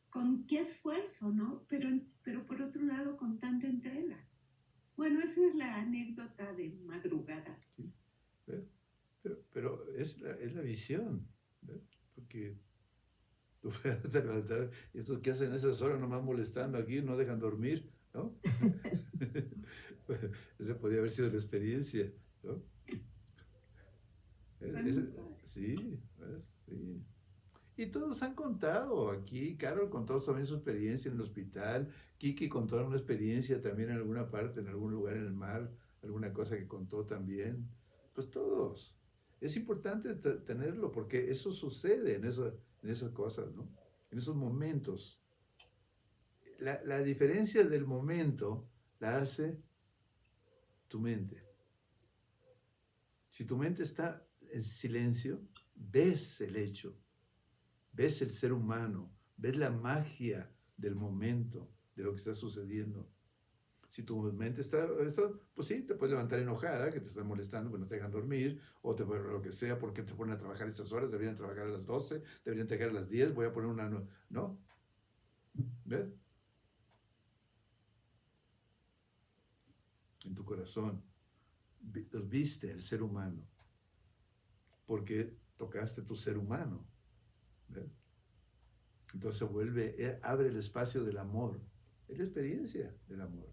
E: con qué esfuerzo, ¿no? Pero por otro lado con tanta entrega. Bueno, esa es la anécdota de madrugada.
A: Sí. Pero es la visión, ¿ves? Porque tú puedes levantar, y estos que hacen esas horas nomás molestando aquí, no dejan dormir, ¿no? Esa podría haber sido la experiencia, ¿no? Sí, ¿ves? Sí. Y todos han contado aquí, Carol contó también su experiencia en el hospital, Kiki contó una experiencia también en alguna parte, en algún lugar en el mar, alguna cosa que contó también. Pues todos. Es importante tenerlo porque eso sucede en esas cosas, ¿no? En esos momentos. La diferencia del momento la hace tu mente. Si tu mente está en silencio, ves el hecho. Ves el ser humano, ves la magia del momento, de lo que está sucediendo. Si tu mente está, pues sí, te puedes levantar enojada, que te están molestando, que no te dejan dormir, o te lo que sea, porque te ponen a trabajar esas horas, deberían trabajar a las 12, deberían trabajar a las 10, voy a poner una... ¿No? ¿Ves? En tu corazón, los viste el ser humano, porque tocaste tu ser humano. ¿Ves? Entonces se vuelve, abre el espacio del amor. Es la experiencia del amor.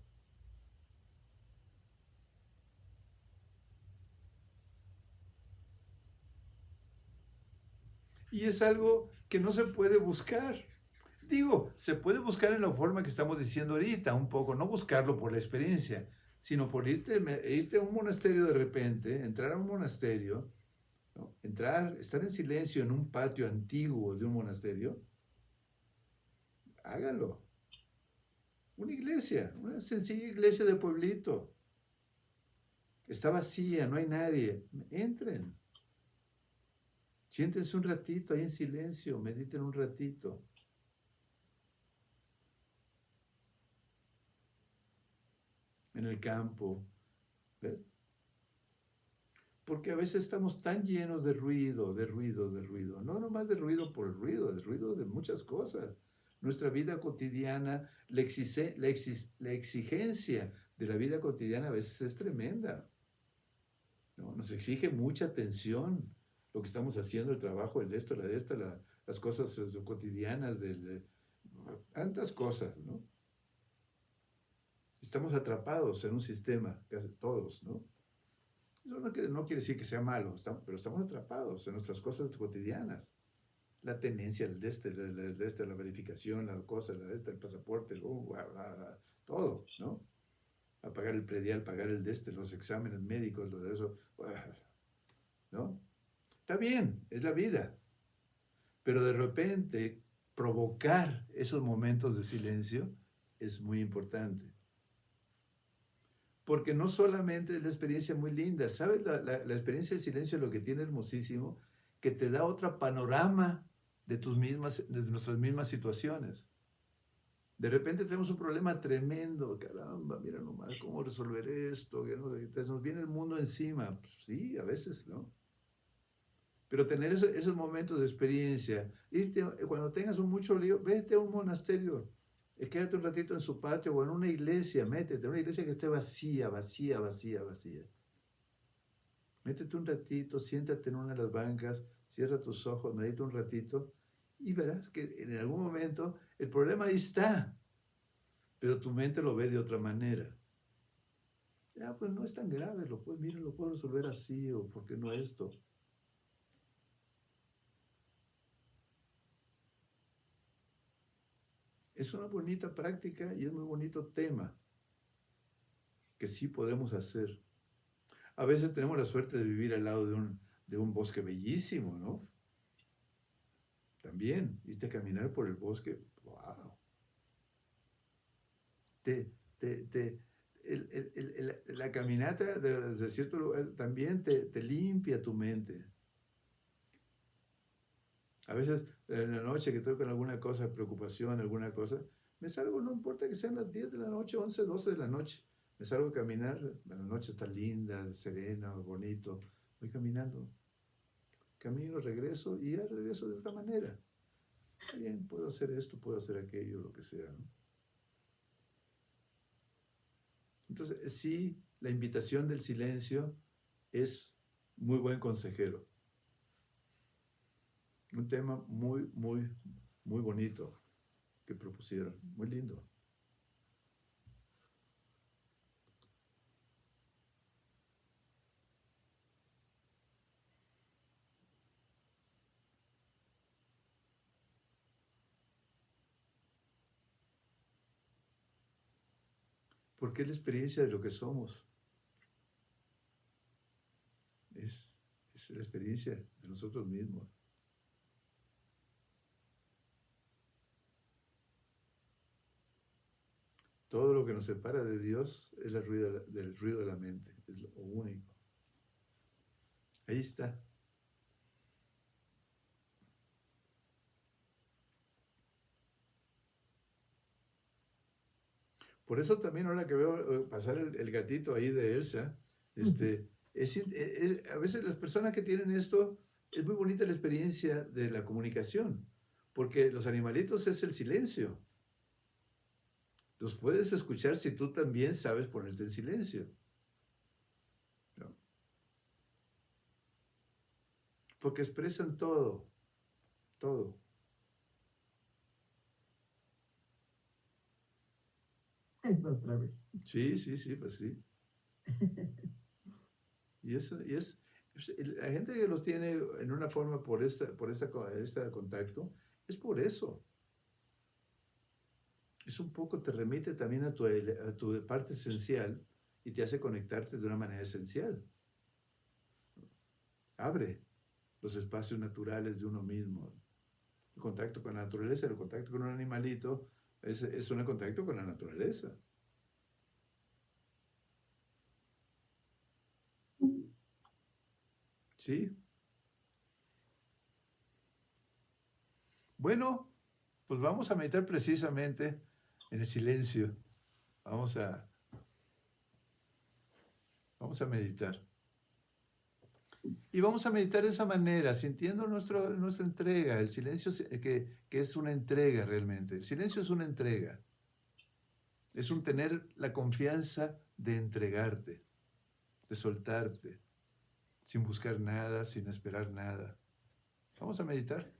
A: Y es algo que no se puede buscar, Digo, se puede buscar en la forma que estamos diciendo ahorita, un poco, no buscarlo por la experiencia, sino por irte a un monasterio de repente, entrar a un monasterio, ¿no? Estar en silencio en un patio antiguo de un monasterio, háganlo. Una iglesia, una sencilla iglesia de pueblito. Está vacía, no hay nadie. Entren. Siéntense un ratito ahí en silencio, mediten un ratito. En el campo. ¿Ves? Porque a veces estamos tan llenos de ruido, de ruido, de ruido. No nomás de ruido por el ruido, de ruido de muchas cosas. Nuestra vida cotidiana, la exigencia de la vida cotidiana a veces es tremenda, ¿no? Nos exige mucha atención lo que estamos haciendo, el trabajo, el esto, las cosas cotidianas, tantas cosas, ¿no? Estamos atrapados en un sistema, casi todos, ¿no? Eso no quiere decir que sea malo, pero estamos atrapados en nuestras cosas cotidianas. La tenencia, la verificación, la cosa, el pasaporte, todo, ¿no? A pagar el predial, pagar los exámenes médicos, lo de eso, ¿no? Está bien, es la vida, pero de repente provocar esos momentos de silencio es muy importante. Porque no solamente es la experiencia muy linda, ¿sabes? La experiencia del silencio es lo que tiene hermosísimo, que te da otro panorama de nuestras mismas situaciones. De repente tenemos un problema tremendo, caramba, mira nomás cómo resolver esto, nos viene el mundo encima. Pues sí, a veces, ¿no? Pero tener esos momentos de experiencia, cuando tengas mucho lío, vete a un monasterio, quédate un ratito en su patio o en una iglesia, métete, en una iglesia que esté vacía, vacía, vacía, vacía. Métete un ratito, siéntate en una de las bancas, cierra tus ojos, medita un ratito y verás que en algún momento el problema ahí está, pero tu mente lo ve de otra manera. Ya, pues no es tan grave, lo puedo resolver así, o ¿por qué no esto? Es una bonita práctica y es muy bonito tema que sí podemos hacer. A veces tenemos la suerte de vivir al lado de un bosque bellísimo, ¿no? También, irte a caminar por el bosque, wow. La caminata desde cierto lugar también te limpia tu mente. A veces en la noche que estoy con alguna cosa, preocupación, alguna cosa, me salgo, no importa que sean las 10 de la noche, 11, 12 de la noche. Me salgo a caminar, la noche está linda, serena, bonito. Voy caminando. Camino, regreso y ya regreso de otra manera. Está bien, puedo hacer esto, puedo hacer aquello, lo que sea, ¿no? Entonces, sí, la invitación del silencio es muy buen consejero. Un tema muy, muy, muy bonito que propusieron, muy lindo. Porque es la experiencia de lo que somos. Es la experiencia de nosotros mismos. Todo lo que nos separa de Dios es el ruido del ruido de la mente, es lo único. Ahí está. Por eso también ahora que veo pasar el gatito ahí de Elsa, a veces las personas que tienen esto, es muy bonita la experiencia de la comunicación, porque los animalitos es el silencio. Los puedes escuchar si tú también sabes ponerte en silencio, ¿no? Porque expresan todo, todo.
I: Otra vez.
A: Sí, pues sí. Y la gente que los tiene en una forma por este contacto, es por eso. es un poco, te remite también a tu parte esencial y te hace conectarte de una manera esencial. Abre los espacios naturales de uno mismo. El contacto con la naturaleza, el contacto con un animalito, es un contacto con la naturaleza. ¿Sí? Bueno, pues vamos a meditar precisamente en el silencio. Vamos a meditar. Y vamos a meditar de esa manera, sintiendo nuestra entrega. El silencio que es una entrega realmente. El silencio es una entrega. Es un tener la confianza de entregarte, de soltarte, sin buscar nada, sin esperar nada. Vamos a meditar.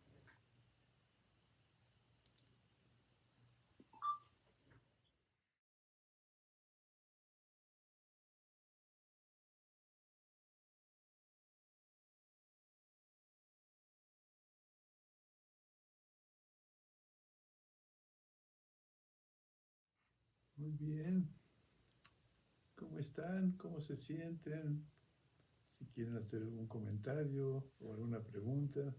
A: Muy bien. ¿Cómo están? ¿Cómo se sienten? Si quieren hacer algún comentario o alguna pregunta.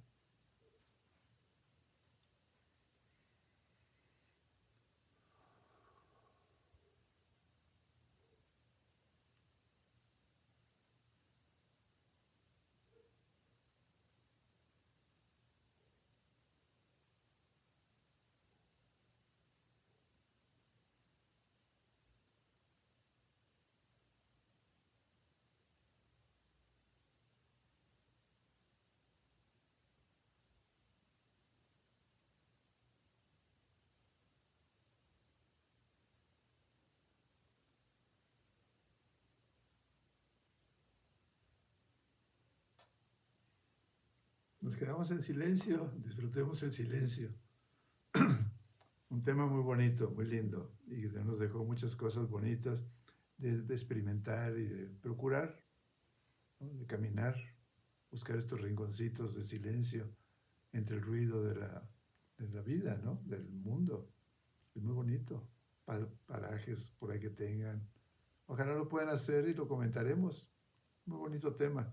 A: Nos quedamos en silencio, disfrutemos el silencio. Un tema muy bonito, muy lindo, y que nos dejó muchas cosas bonitas de experimentar y de procurar, ¿no? De caminar, buscar estos rinconcitos de silencio entre el ruido de la vida, ¿no? Del mundo. Es muy bonito. Parajes por ahí que tengan. Ojalá lo puedan hacer y lo comentaremos. Muy bonito tema.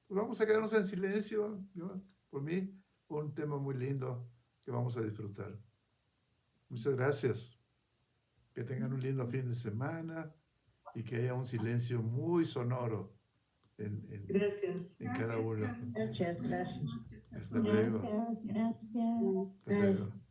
A: Pues vamos a quedarnos en silencio. Por mí, un tema muy lindo que vamos a disfrutar. Muchas gracias. Que tengan un lindo fin de semana y que haya un silencio muy sonoro
G: Gracias.
A: en cada uno.
I: Gracias, gracias.
A: Hasta luego.
D: Gracias.
A: Hasta luego.